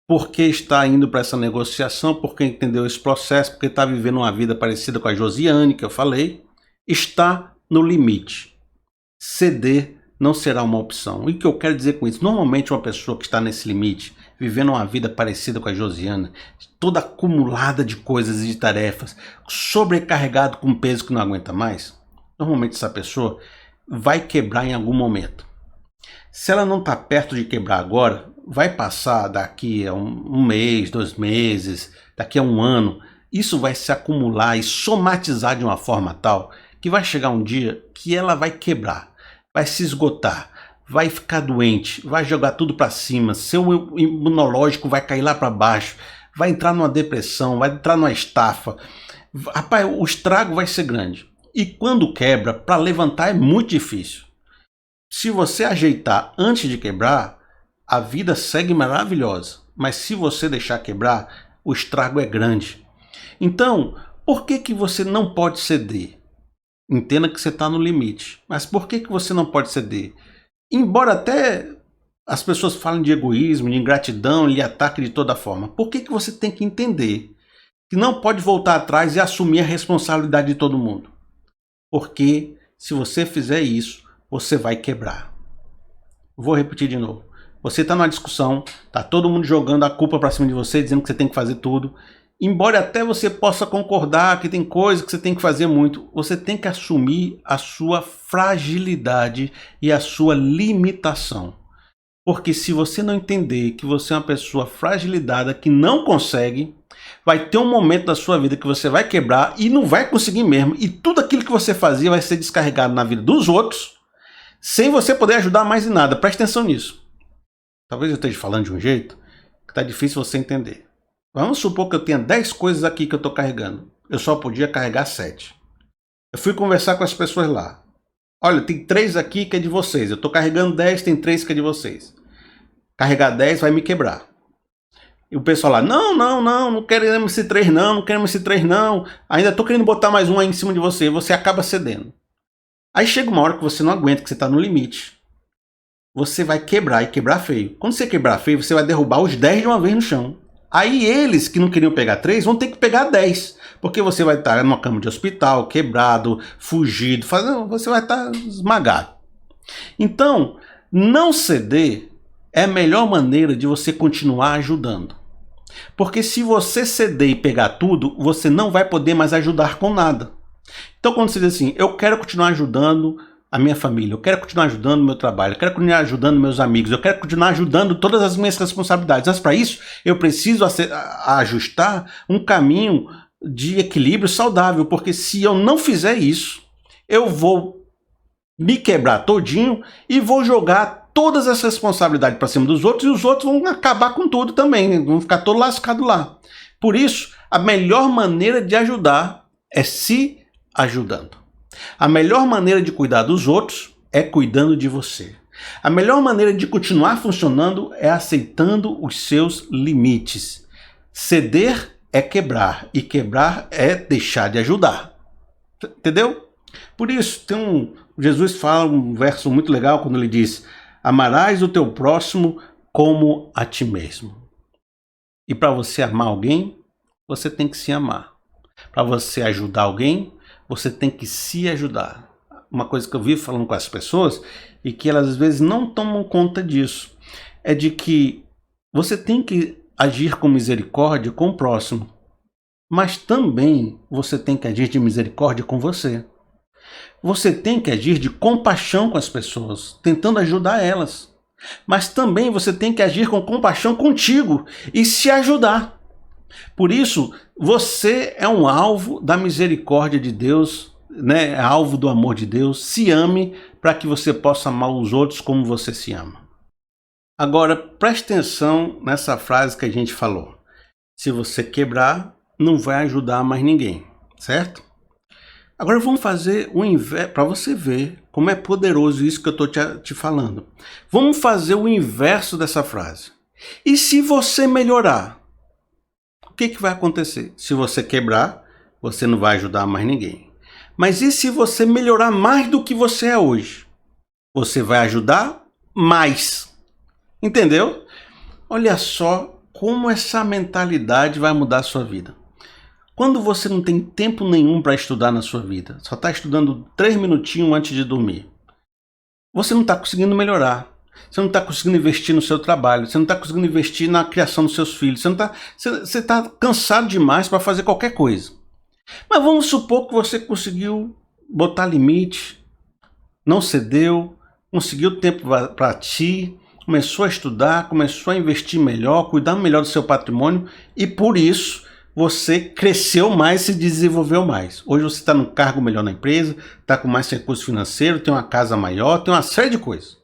porque está indo para essa negociação, porque entendeu esse processo, porque está vivendo uma vida parecida com a Josiane, que eu falei, está no limite. Ceder não será uma opção. E o que eu quero dizer com isso? Normalmente uma pessoa que está nesse limite, vivendo uma vida parecida com a Josiana, toda acumulada de coisas e de tarefas, sobrecarregado com peso que não aguenta mais, normalmente essa pessoa vai quebrar em algum momento. Se ela não está perto de quebrar agora, vai passar daqui a um mês, 2 meses, daqui a 1 ano, isso vai se acumular e somatizar de uma forma tal que vai chegar um dia que ela vai quebrar. Vai se esgotar, vai ficar doente, vai jogar tudo para cima, seu imunológico vai cair lá para baixo, vai entrar numa depressão, vai entrar numa estafa. Rapaz, o estrago vai ser grande. E quando quebra, para levantar é muito difícil. Se você ajeitar antes de quebrar, a vida segue maravilhosa. Mas se você deixar quebrar, o estrago é grande. Então, por que você não pode ceder? Entenda que você está no limite. Mas por que você não pode ceder? Embora até as pessoas falem de egoísmo, de ingratidão, lhe ataquem de toda forma, por que você tem que entender que não pode voltar atrás e assumir a responsabilidade de todo mundo? Porque se você fizer isso, você vai quebrar. Vou repetir de novo. Você está numa discussão, está todo mundo jogando a culpa para cima de você, dizendo que você tem que fazer tudo. Embora até você possa concordar que tem coisa que você tem que fazer muito, você tem que assumir a sua fragilidade e a sua limitação. Porque se você não entender que você é uma pessoa fragilizada que não consegue, vai ter um momento da sua vida que você vai quebrar e não vai conseguir mesmo. E tudo aquilo que você fazia vai ser descarregado na vida dos outros, sem você poder ajudar mais em nada. Preste atenção nisso. Talvez eu esteja falando de um jeito que está difícil você entender. Vamos supor que eu tenha 10 coisas aqui que eu estou carregando. Eu só podia carregar 7. Eu fui conversar com as pessoas lá. Olha, tem 3 aqui que é de vocês. Eu estou carregando 10, tem 3 que é de vocês. Carregar 10 vai me quebrar. E o pessoal lá, não queremos esse 3 não queremos esse 3 não. Ainda estou querendo botar mais um aí em cima de você. Você acaba cedendo. Aí chega uma hora que você não aguenta, que você está no limite. Você vai quebrar e quebrar feio. Quando você quebrar feio, você vai derrubar os 10 de uma vez no chão. Aí eles que não queriam pegar 3 vão ter que pegar 10. Porque você vai estar numa cama de hospital, quebrado, fugido, você vai estar esmagado. Então, não ceder é a melhor maneira de você continuar ajudando. Porque se você ceder e pegar tudo, você não vai poder mais ajudar com nada. Então quando você diz assim, eu quero continuar ajudando, a minha família, eu quero continuar ajudando o meu trabalho, eu quero continuar ajudando meus amigos, eu quero continuar ajudando todas as minhas responsabilidades. Mas para isso, eu preciso ajustar um caminho de equilíbrio saudável, porque se eu não fizer isso, eu vou me quebrar todinho e vou jogar todas as responsabilidades para cima dos outros, e os outros vão acabar com tudo também, vão ficar todo lascado lá. Por isso, a melhor maneira de ajudar é se ajudando. A melhor maneira de cuidar dos outros é cuidando de você. A melhor maneira de continuar funcionando é aceitando os seus limites. Ceder é quebrar, e quebrar é deixar de ajudar. Entendeu? Por isso, Jesus fala um verso muito legal quando ele diz: amarás o teu próximo como a ti mesmo. E para você amar alguém, você tem que se amar. Para você ajudar alguém, você tem que se ajudar. Uma coisa que eu vivo falando com as pessoas e que elas às vezes não tomam conta disso, é de que você tem que agir com misericórdia com o próximo, mas também você tem que agir de misericórdia com você. Você tem que agir de compaixão com as pessoas, tentando ajudar elas. Mas também você tem que agir com compaixão contigo e se ajudar. Por isso, você é um alvo da misericórdia de Deus, né? É alvo do amor de Deus. Se ame para que você possa amar os outros como você se ama. Agora, preste atenção nessa frase que a gente falou. Se você quebrar, não vai ajudar mais ninguém, certo? Agora vamos fazer o inverso, para você ver como é poderoso isso que eu estou te falando. Vamos fazer o inverso dessa frase. E se você melhorar, o que vai acontecer? Se você quebrar, você não vai ajudar mais ninguém. Mas e se você melhorar mais do que você é hoje? Você vai ajudar mais. Entendeu? Olha só como essa mentalidade vai mudar a sua vida. Quando você não tem tempo nenhum para estudar na sua vida, só está estudando 3 minutinhos antes de dormir, você não está conseguindo melhorar. Você não está conseguindo investir no seu trabalho, você não está conseguindo investir na criação dos seus filhos, você está cansado demais para fazer qualquer coisa. Mas vamos supor que você conseguiu botar limite, não cedeu, conseguiu tempo para ti, começou a estudar, começou a investir melhor, cuidar melhor do seu patrimônio e por isso você cresceu mais, se desenvolveu mais. Hoje você está num cargo melhor na empresa, está com mais recurso financeiro, tem uma casa maior, tem uma série de coisas.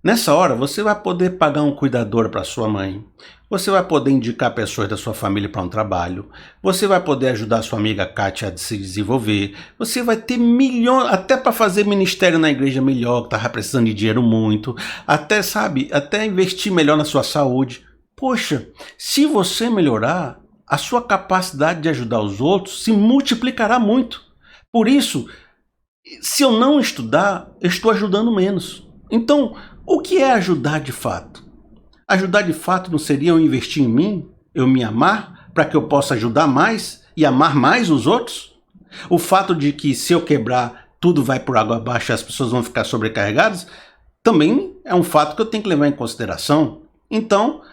Nessa hora, você vai poder pagar um cuidador para sua mãe, você vai poder indicar pessoas da sua família para um trabalho, você vai poder ajudar a sua amiga Kátia a se desenvolver, você vai ter milhões, até para fazer ministério na igreja melhor, que estava precisando de dinheiro muito, até investir melhor na sua saúde. Poxa, se você melhorar, a sua capacidade de ajudar os outros se multiplicará muito. Por isso, se eu não estudar, eu estou ajudando menos. Então, o que é ajudar de fato? Ajudar de fato não seria eu investir em mim, eu me amar, para que eu possa ajudar mais e amar mais os outros? O fato de que se eu quebrar, tudo vai por água abaixo e as pessoas vão ficar sobrecarregadas, também é um fato que eu tenho que levar em consideração. Então,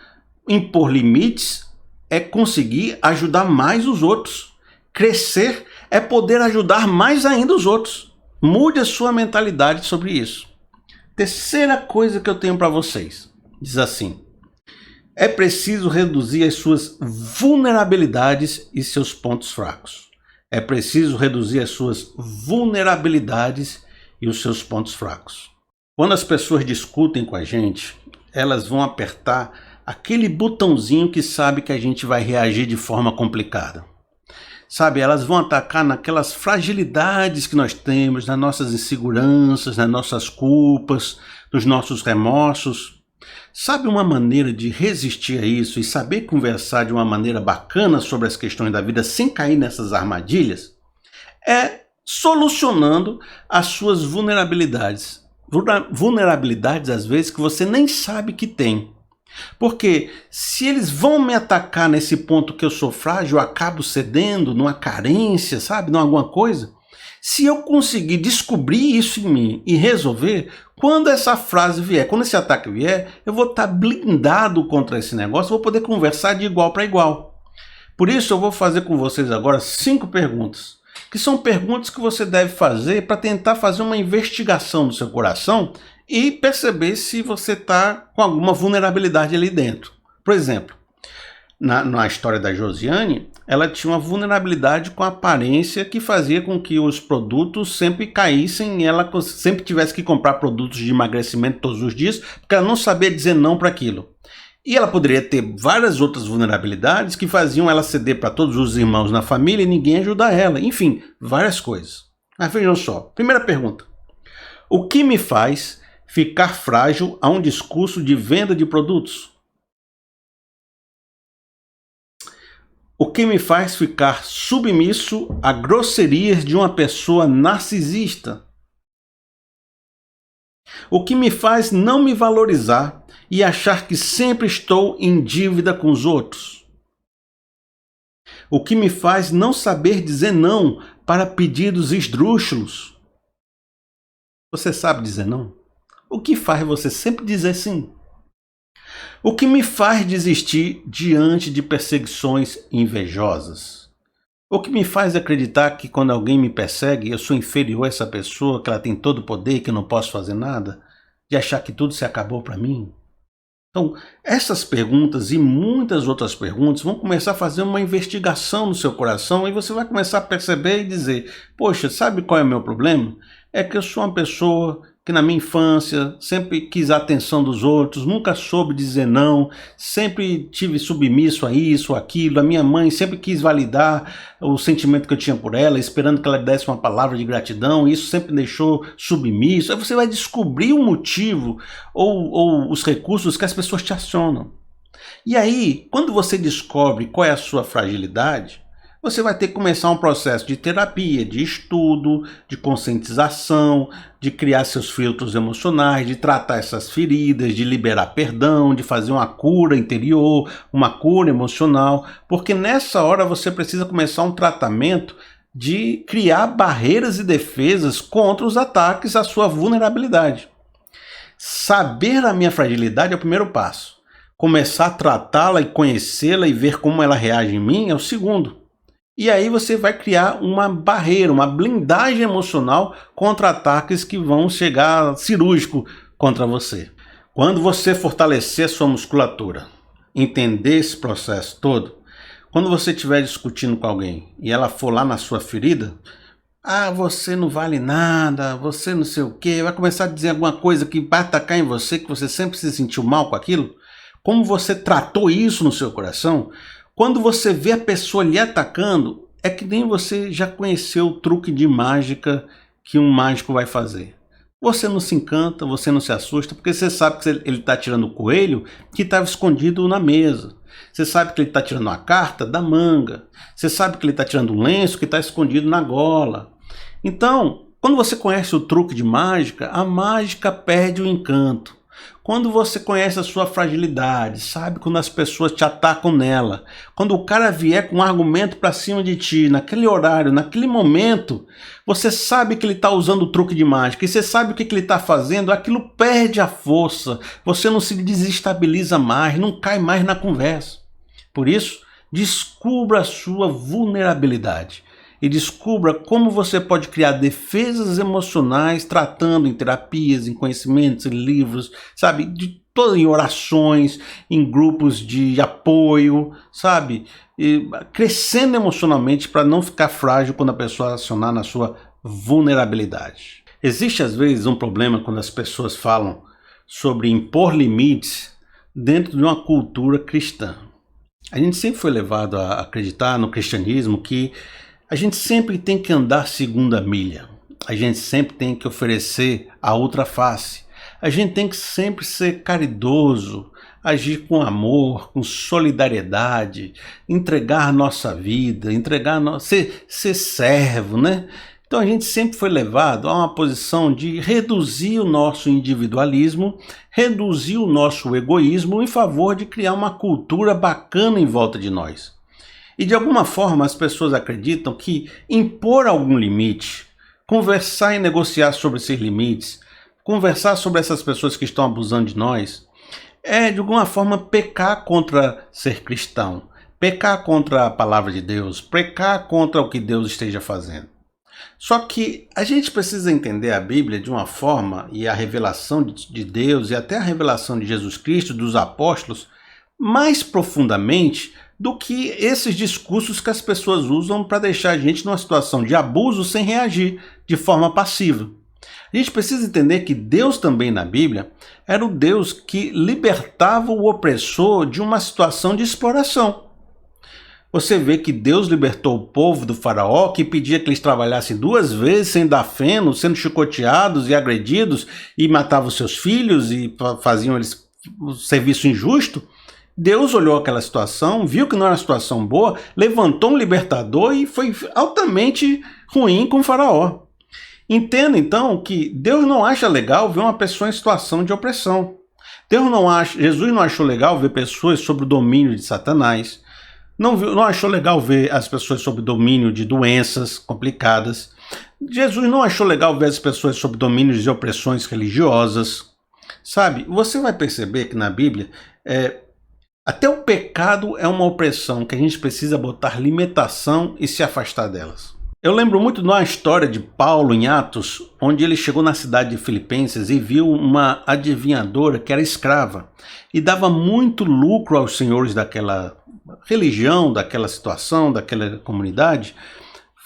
impor limites é conseguir ajudar mais os outros. Crescer é poder ajudar mais ainda os outros. Mude a sua mentalidade sobre isso. Terceira coisa que eu tenho para vocês. Diz assim: é preciso reduzir as suas vulnerabilidades e seus pontos fracos. É preciso reduzir as suas vulnerabilidades e os seus pontos fracos. Quando as pessoas discutem com a gente, elas vão apertar aquele botãozinho que sabe que a gente vai reagir de forma complicada. Sabe, elas vão atacar naquelas fragilidades que nós temos, nas nossas inseguranças, nas nossas culpas, nos nossos remorsos. Sabe uma maneira de resistir a isso e saber conversar de uma maneira bacana sobre as questões da vida sem cair nessas armadilhas? É solucionando as suas vulnerabilidades. Vulnerabilidades, às vezes, que você nem sabe que tem. Porque se eles vão me atacar nesse ponto que eu sou frágil, eu acabo cedendo numa carência, sabe, numa alguma coisa. Se eu conseguir descobrir isso em mim e resolver, quando essa frase vier, quando esse ataque vier, eu vou estar blindado contra esse negócio, vou poder conversar de igual para igual. Por isso eu vou fazer com vocês agora 5 perguntas. que são perguntas que você deve fazer para tentar fazer uma investigação do seu coração e perceber se você está com alguma vulnerabilidade ali dentro. Por exemplo, na história da Josiane, ela tinha uma vulnerabilidade com a aparência que fazia com que os produtos sempre caíssem e ela sempre tivesse que comprar produtos de emagrecimento todos os dias, porque ela não sabia dizer não para aquilo. E ela poderia ter várias outras vulnerabilidades que faziam ela ceder para todos os irmãos na família e ninguém ajudar ela. Enfim, várias coisas. Mas vejam só. Primeira pergunta. O que me faz ficar frágil a um discurso de venda de produtos? O que me faz ficar submisso a grosserias de uma pessoa narcisista? O que me faz não me valorizar e achar que sempre estou em dívida com os outros? O que me faz não saber dizer não para pedidos esdrúxulos? Você sabe dizer não? O que faz você sempre dizer sim? O que me faz desistir diante de perseguições invejosas? O que me faz acreditar que quando alguém me persegue, eu sou inferior a essa pessoa, que ela tem todo o poder, que eu não posso fazer nada? De achar que tudo se acabou para mim? Então, essas perguntas e muitas outras perguntas vão começar a fazer uma investigação no seu coração e você vai começar a perceber e dizer, poxa, sabe qual é o meu problema? É que eu sou uma pessoa que na minha infância sempre quis a atenção dos outros, nunca soube dizer não, sempre tive submisso a isso, aquilo. A minha mãe sempre quis validar o sentimento que eu tinha por ela, esperando que ela desse uma palavra de gratidão, e isso sempre me deixou submisso. Aí você vai descobrir o motivo ou os recursos que as pessoas te acionam. E aí, quando você descobre qual é a sua fragilidade, você vai ter que começar um processo de terapia, de estudo, de conscientização, de criar seus filtros emocionais, de tratar essas feridas, de liberar perdão, de fazer uma cura interior, uma cura emocional, porque nessa hora você precisa começar um tratamento de criar barreiras e defesas contra os ataques à sua vulnerabilidade. Saber a minha fragilidade é o primeiro passo. Começar a tratá-la e conhecê-la e ver como ela reage em mim é o segundo. E aí você vai criar uma barreira, uma blindagem emocional contra ataques que vão chegar cirúrgico contra você. Quando você fortalecer a sua musculatura, entender esse processo todo, quando você estiver discutindo com alguém e ela for lá na sua ferida, você não vale nada, você não sei o quê, vai começar a dizer alguma coisa que vai atacar em você, que você sempre se sentiu mal com aquilo. Como você tratou isso no seu coração? Quando você vê a pessoa lhe atacando, é que nem você já conheceu o truque de mágica que um mágico vai fazer. Você não se encanta, você não se assusta, porque você sabe que ele está tirando o coelho que estava escondido na mesa. Você sabe que ele está tirando uma carta da manga. Você sabe que ele está tirando um lenço que está escondido na gola. Então, quando você conhece o truque de mágica, a mágica perde o encanto. Quando você conhece a sua fragilidade, sabe quando as pessoas te atacam nela, quando o cara vier com um argumento para cima de ti, naquele horário, naquele momento, você sabe que ele está usando o truque de mágica e você sabe o que ele está fazendo, aquilo perde a força, você não se desestabiliza mais, não cai mais na conversa. Por isso, descubra a sua vulnerabilidade. E descubra como você pode criar defesas emocionais tratando em terapias, em conhecimentos, em livros, sabe, em orações, em grupos de apoio, sabe, e crescendo emocionalmente para não ficar frágil quando a pessoa acionar na sua vulnerabilidade. Existe às vezes um problema quando as pessoas falam sobre impor limites dentro de uma cultura cristã. A gente sempre foi levado a acreditar no cristianismo que a gente sempre tem que andar segunda milha. A gente sempre tem que oferecer a outra face. A gente tem que sempre ser caridoso, agir com amor, com solidariedade, entregar nossa vida, ser servo, né? Então a gente sempre foi levado a uma posição de reduzir o nosso individualismo, reduzir o nosso egoísmo em favor de criar uma cultura bacana em volta de nós. E de alguma forma as pessoas acreditam que impor algum limite, conversar e negociar sobre esses limites, conversar sobre essas pessoas que estão abusando de nós, é de alguma forma pecar contra ser cristão, pecar contra a palavra de Deus, pecar contra o que Deus esteja fazendo. Só que a gente precisa entender a Bíblia de uma forma, e a revelação de Deus, e até a revelação de Jesus Cristo, dos apóstolos, mais profundamente do que esses discursos que as pessoas usam para deixar a gente numa situação de abuso sem reagir de forma passiva. A gente precisa entender que Deus também na Bíblia era o Deus que libertava o opressor de uma situação de exploração. Você vê que Deus libertou o povo do faraó, que pedia que eles trabalhassem 2 vezes sem dar feno, sendo chicoteados e agredidos, e matavam seus filhos e faziam eles um serviço injusto. Deus olhou aquela situação, viu que não era uma situação boa, levantou um libertador e foi altamente ruim com o faraó. Entenda então que Deus não acha legal ver uma pessoa em situação de opressão. Jesus não achou legal ver pessoas sob o domínio de Satanás. Não achou legal ver as pessoas sob domínio de doenças complicadas. Jesus não achou legal ver as pessoas sob domínio de opressões religiosas. Sabe, você vai perceber que na Bíblia, até o pecado é uma opressão que a gente precisa botar limitação e se afastar delas. Eu lembro muito de uma história de Paulo em Atos, onde ele chegou na cidade de Filipenses e viu uma adivinhadora que era escrava e dava muito lucro aos senhores daquela religião, daquela situação, daquela comunidade,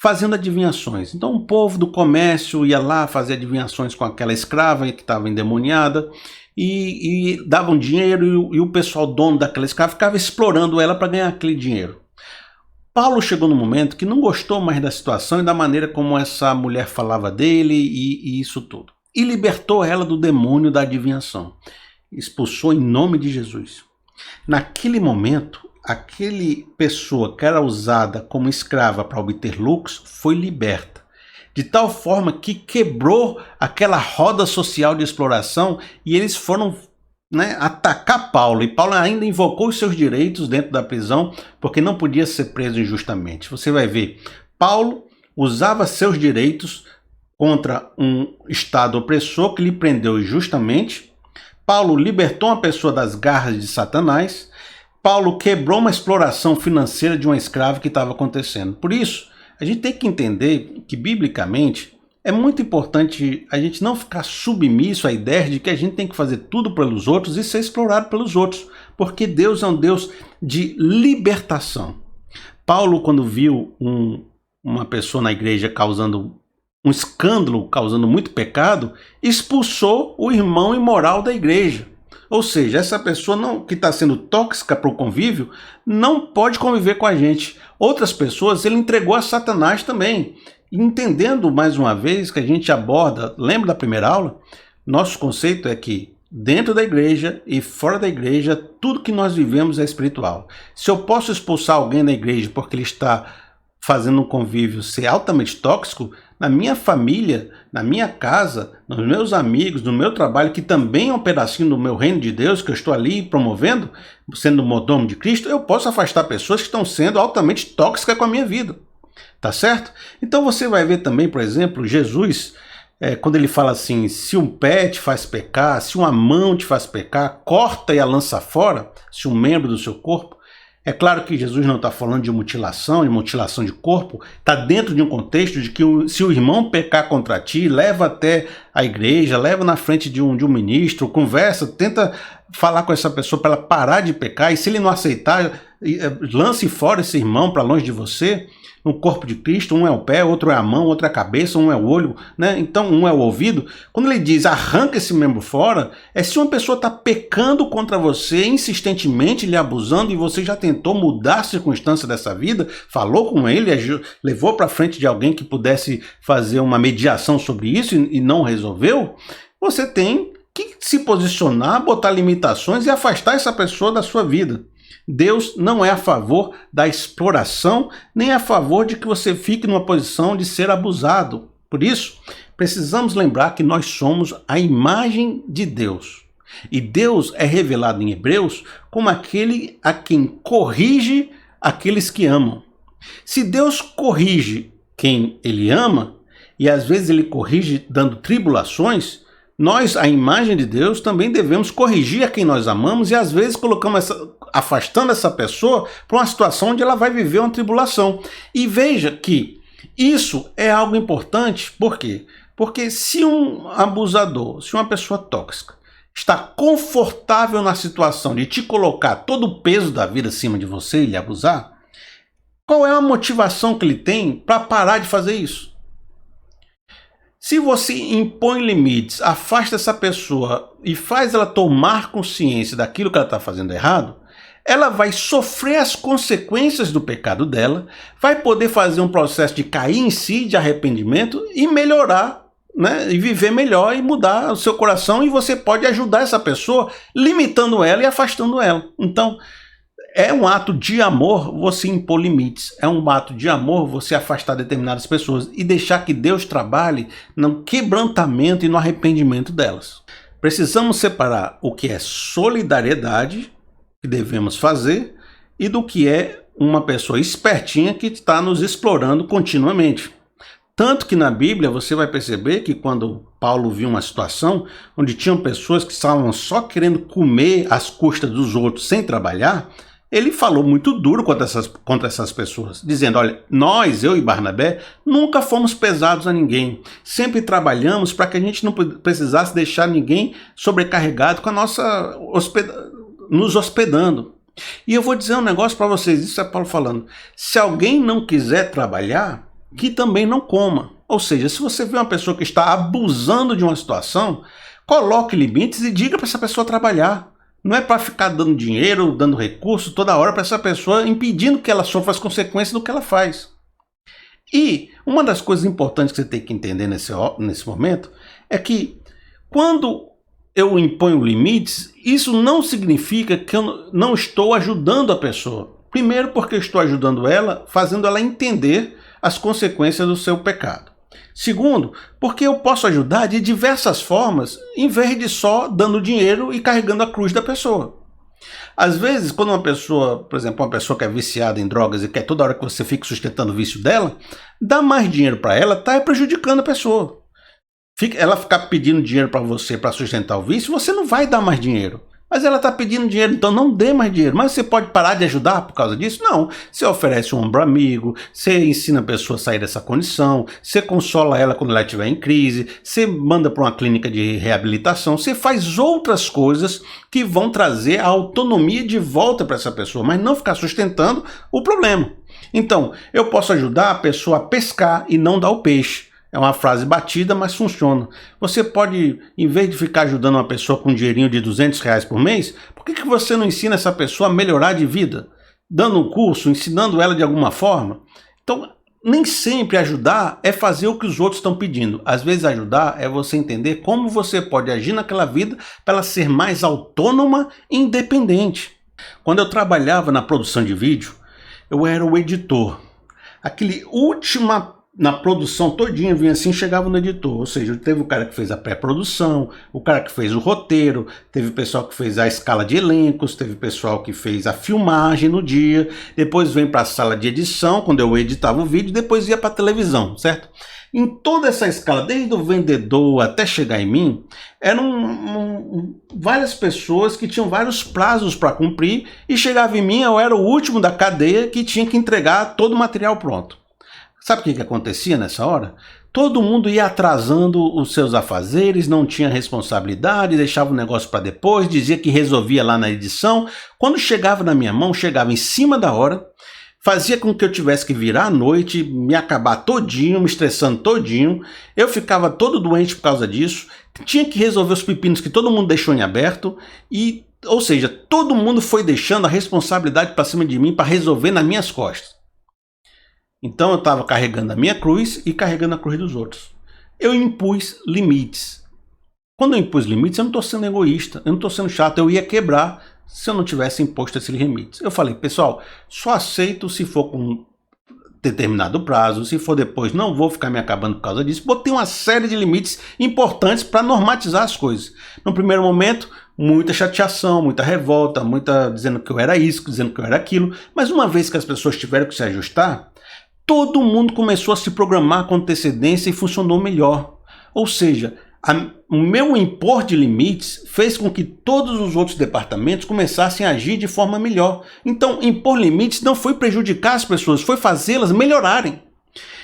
fazendo adivinhações. Então o povo do comércio ia lá fazer adivinhações com aquela escrava que estava endemoniada e davam dinheiro e o pessoal dono daquela escrava ficava explorando ela para ganhar aquele dinheiro. Paulo chegou no momento que não gostou mais da situação e da maneira como essa mulher falava dele e isso tudo. E libertou ela do demônio da adivinhação. Expulsou em nome de Jesus. Naquele momento, aquele pessoa que era usada como escrava para obter lucros foi liberta. De tal forma que quebrou aquela roda social de exploração e eles foram atacar Paulo. E Paulo ainda invocou os seus direitos dentro da prisão porque não podia ser preso injustamente. Você vai ver, Paulo usava seus direitos contra um estado opressor que lhe prendeu injustamente. Paulo libertou uma pessoa das garras de Satanás. Paulo quebrou uma exploração financeira de uma escrava que estava acontecendo. Por isso, a gente tem que entender que, biblicamente, é muito importante a gente não ficar submisso à ideia de que a gente tem que fazer tudo pelos outros e ser explorado pelos outros, porque Deus é um Deus de libertação. Paulo, quando viu uma pessoa na igreja causando um escândalo, causando muito pecado, expulsou o irmão imoral da igreja. Ou seja, essa pessoa que está sendo tóxica para o convívio não pode conviver com a gente. Outras pessoas ele entregou a Satanás também. Entendendo mais uma vez que a gente aborda, lembra da primeira aula? Nosso conceito é que dentro da igreja e fora da igreja, tudo que nós vivemos é espiritual. Se eu posso expulsar alguém da igreja porque ele está fazendo um convívio ser altamente tóxico, na minha família, na minha casa, nos meus amigos, no meu trabalho, que também é um pedacinho do meu reino de Deus, que eu estou ali promovendo, sendo o mordomo de Cristo, eu posso afastar pessoas que estão sendo altamente tóxicas com a minha vida. Tá certo? Então você vai ver também, por exemplo, Jesus, quando ele fala assim, se um pé te faz pecar, se uma mão te faz pecar, corta e a lança fora, se um membro do seu corpo. É claro que Jesus não está falando de mutilação de corpo, está dentro de um contexto de que se o irmão pecar contra ti, leva até a igreja, leva na frente de um ministro, conversa, tenta falar com essa pessoa para ela parar de pecar, e se ele não aceitar, lance fora esse irmão para longe de você. No corpo de Cristo, um é o pé, outro é a mão, outro é a cabeça, um é o olho, né? Então um é o ouvido. Quando ele diz arranca esse membro fora, é se uma pessoa está pecando contra você, insistentemente lhe abusando, e você já tentou mudar a circunstância dessa vida, falou com ele, levou para frente de alguém que pudesse fazer uma mediação sobre isso e não resolveu, você tem que se posicionar, botar limitações e afastar essa pessoa da sua vida. Deus não é a favor da exploração, nem a favor de que você fique numa posição de ser abusado. Por isso, precisamos lembrar que nós somos a imagem de Deus. E Deus é revelado em Hebreus como aquele a quem corrige aqueles que amam. Se Deus corrige quem ele ama, e às vezes ele corrige dando tribulações, Nós, a imagem de Deus, também devemos corrigir a quem nós amamos e às vezes afastando essa pessoa para uma situação onde ela vai viver uma tribulação. E veja que isso é algo importante, por quê? Porque se um abusador, se uma pessoa tóxica está confortável na situação de te colocar todo o peso da vida acima de você e lhe abusar, qual é a motivação que ele tem para parar de fazer isso? Se você impõe limites, afasta essa pessoa e faz ela tomar consciência daquilo que ela está fazendo errado, ela vai sofrer as consequências do pecado dela, vai poder fazer um processo de cair em si, de arrependimento e melhorar, né? E viver melhor e mudar o seu coração, e você pode ajudar essa pessoa limitando ela e afastando ela. Então, é um ato de amor você impor limites. É um ato de amor você afastar determinadas pessoas e deixar que Deus trabalhe no quebrantamento e no arrependimento delas. Precisamos separar o que é solidariedade, que devemos fazer, e do que é uma pessoa espertinha que está nos explorando continuamente. Tanto que na Bíblia você vai perceber que quando Paulo viu uma situação onde tinham pessoas que estavam só querendo comer às custas dos outros sem trabalhar, ele falou muito duro contra essas pessoas, dizendo, olha, eu e Barnabé, nunca fomos pesados a ninguém. Sempre trabalhamos para que a gente não precisasse deixar ninguém sobrecarregado com a nossa nos hospedando. E eu vou dizer um negócio para vocês, isso é Paulo falando. Se alguém não quiser trabalhar, que também não coma. Ou seja, se você vê uma pessoa que está abusando de uma situação, coloque limites e diga para essa pessoa trabalhar. Não é para ficar dando dinheiro, dando recurso toda hora para essa pessoa, impedindo que ela sofra as consequências do que ela faz. E uma das coisas importantes que você tem que entender nesse momento é que quando eu imponho limites, isso não significa que eu não estou ajudando a pessoa. Primeiro porque eu estou ajudando ela, fazendo ela entender as consequências do seu pecado. Segundo, porque eu posso ajudar de diversas formas, em vez de só dando dinheiro e carregando a cruz da pessoa. Às vezes, quando uma pessoa, por exemplo, uma pessoa que é viciada em drogas e quer toda hora que você fique sustentando o vício dela, dar mais dinheiro para ela está prejudicando a pessoa. Ela ficar pedindo dinheiro para você para sustentar o vício, você não vai dar mais dinheiro. Mas ela está pedindo dinheiro, então não dê mais dinheiro. Mas você pode parar de ajudar por causa disso? Não. Você oferece um ombro amigo, você ensina a pessoa a sair dessa condição, você consola ela quando ela estiver em crise, você manda para uma clínica de reabilitação, você faz outras coisas que vão trazer a autonomia de volta para essa pessoa, mas não ficar sustentando o problema. Então, eu posso ajudar a pessoa a pescar e não dar o peixe. É uma frase batida, mas funciona. Você pode, em vez de ficar ajudando uma pessoa com um dinheirinho de R$200 por mês, por que você não ensina essa pessoa a melhorar de vida? Dando um curso, ensinando ela de alguma forma? Então, nem sempre ajudar é fazer o que os outros estão pedindo. Às vezes ajudar é você entender como você pode agir naquela vida para ela ser mais autônoma e independente. Quando eu trabalhava na produção de vídeo, eu era o editor. Na produção todinha vinha assim, chegava no editor, ou seja, teve o cara que fez a pré-produção, o cara que fez o roteiro, teve o pessoal que fez a escala de elencos, teve o pessoal que fez a filmagem no dia, depois vem para a sala de edição, quando eu editava o vídeo, depois ia para a televisão, certo? Em toda essa escala, desde o vendedor até chegar em mim, eram várias pessoas que tinham vários prazos para cumprir, e chegava em mim, eu era o último da cadeia que tinha que entregar todo o material pronto. Sabe o que acontecia nessa hora? Todo mundo ia atrasando os seus afazeres, não tinha responsabilidade, deixava o negócio para depois, dizia que resolvia lá na edição. Quando chegava na minha mão, chegava em cima da hora, fazia com que eu tivesse que virar à noite, me acabar todinho, me estressando todinho. Eu ficava todo doente por causa disso, tinha que resolver os pepinos que todo mundo deixou em aberto, ou seja, todo mundo foi deixando a responsabilidade para cima de mim para resolver nas minhas costas. Então eu estava carregando a minha cruz e carregando a cruz dos outros. Eu impus limites. Quando eu impus limites, eu não estou sendo egoísta, eu não estou sendo chato, eu ia quebrar se eu não tivesse imposto esses limites. Eu falei, pessoal, só aceito se for com determinado prazo, se for depois não vou ficar me acabando por causa disso. Botei uma série de limites importantes para normatizar as coisas. No primeiro momento, muita chateação, muita revolta, dizendo que eu era isso, dizendo que eu era aquilo, mas uma vez que as pessoas tiveram que se ajustar, todo mundo começou a se programar com antecedência e funcionou melhor. Ou seja, O meu impor de limites fez com que todos os outros departamentos começassem a agir de forma melhor. Então, impor limites não foi prejudicar as pessoas, foi fazê-las melhorarem.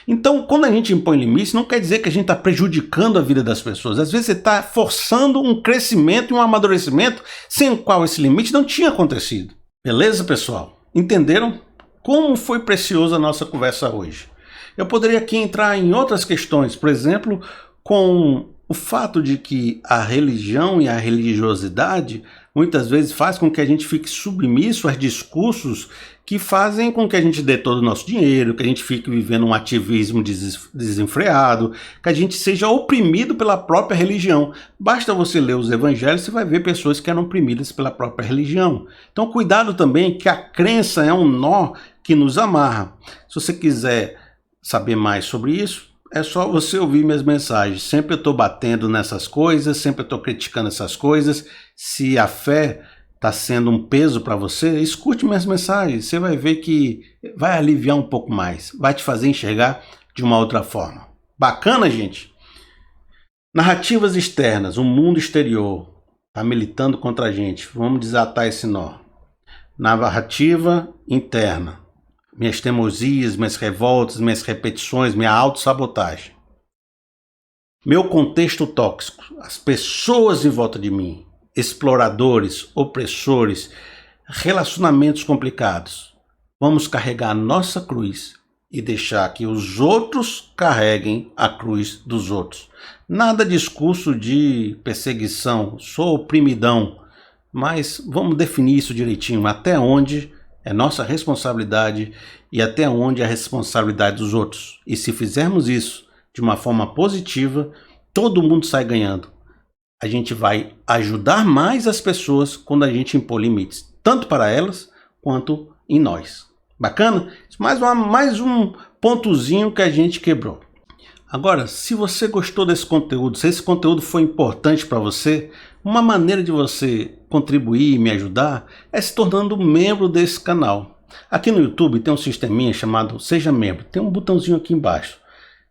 Então, quando a gente impõe limites, não quer dizer que a gente está prejudicando a vida das pessoas. Às vezes você está forçando um crescimento e um amadurecimento sem o qual esse limite não tinha acontecido. Beleza, pessoal? Entenderam? Como foi preciosa a nossa conversa hoje? Eu poderia aqui entrar em outras questões, por exemplo, com o fato de que a religião e a religiosidade muitas vezes faz com que a gente fique submisso a discursos que fazem com que a gente dê todo o nosso dinheiro, que a gente fique vivendo um ativismo desenfreado, que a gente seja oprimido pela própria religião. Basta você ler os evangelhos, você vai ver pessoas que eram oprimidas pela própria religião. Então cuidado também, que a crença é um nó que nos amarra. Se você quiser saber mais sobre isso, é só você ouvir minhas mensagens. Sempre eu estou batendo nessas coisas, sempre eu estou criticando essas coisas. Se a fé está sendo um peso para você, escute minhas mensagens. Você vai ver que vai aliviar um pouco mais, vai te fazer enxergar de uma outra forma. Bacana, gente? Narrativas externas, o mundo exterior está militando contra a gente. Vamos desatar esse nó. Narrativa interna. Minhas teimosias, minhas revoltas, minhas repetições, minha autossabotagem. Meu contexto tóxico, as pessoas em volta de mim, exploradores, opressores, relacionamentos complicados. Vamos carregar a nossa cruz e deixar que os outros carreguem a cruz dos outros. Nada discurso de perseguição, sou oprimidão, mas vamos definir isso direitinho, até onde é nossa responsabilidade e até onde é a responsabilidade dos outros. E se fizermos isso de uma forma positiva, todo mundo sai ganhando. A gente vai ajudar mais as pessoas quando a gente impor limites, tanto para elas quanto em nós. Bacana? Mais um pontozinho que a gente quebrou. Agora, se você gostou desse conteúdo, se esse conteúdo foi importante para você, uma maneira de você contribuir e me ajudar é se tornando membro desse canal. Aqui no YouTube tem um sisteminha chamado Seja Membro, tem um botãozinho aqui embaixo.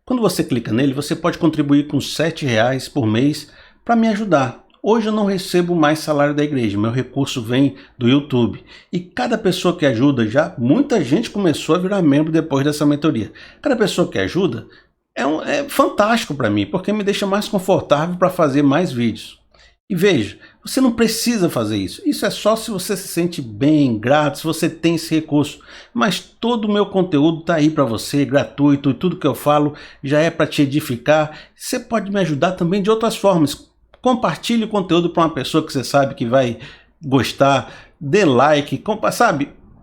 Quando você clica nele, você pode contribuir com R$7 por mês para me ajudar. Hoje eu não recebo mais salário da igreja, meu recurso vem do YouTube. E cada pessoa que ajuda, muita gente começou a virar membro depois dessa mentoria. Cada pessoa que ajuda é fantástico para mim, porque me deixa mais confortável para fazer mais vídeos. E veja, você não precisa fazer isso. Isso é só se você se sente bem, grato, se você tem esse recurso. Mas todo o meu conteúdo está aí para você, gratuito, e tudo que eu falo já é para te edificar. Você pode me ajudar também de outras formas. Compartilhe o conteúdo para uma pessoa que você sabe que vai gostar, dê like,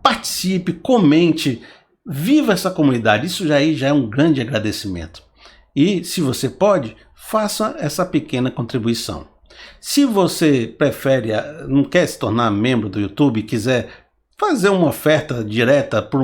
participe, comente, viva essa comunidade. Isso já é um grande agradecimento. E se você pode, faça essa pequena contribuição. Se você não quer se tornar membro do YouTube e quiser fazer uma oferta direta por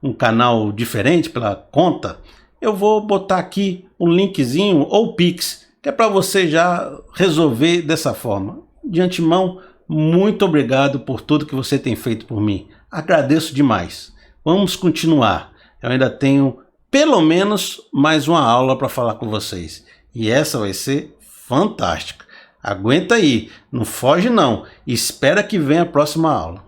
um canal diferente pela conta, eu vou botar aqui um linkzinho ou Pix, que é para você já resolver dessa forma. De antemão, muito obrigado por tudo que você tem feito por mim. Agradeço demais. Vamos continuar. Eu ainda tenho pelo menos mais uma aula para falar com vocês. E essa vai ser fantástica. Aguenta aí, não foge não. Espera que venha a próxima aula.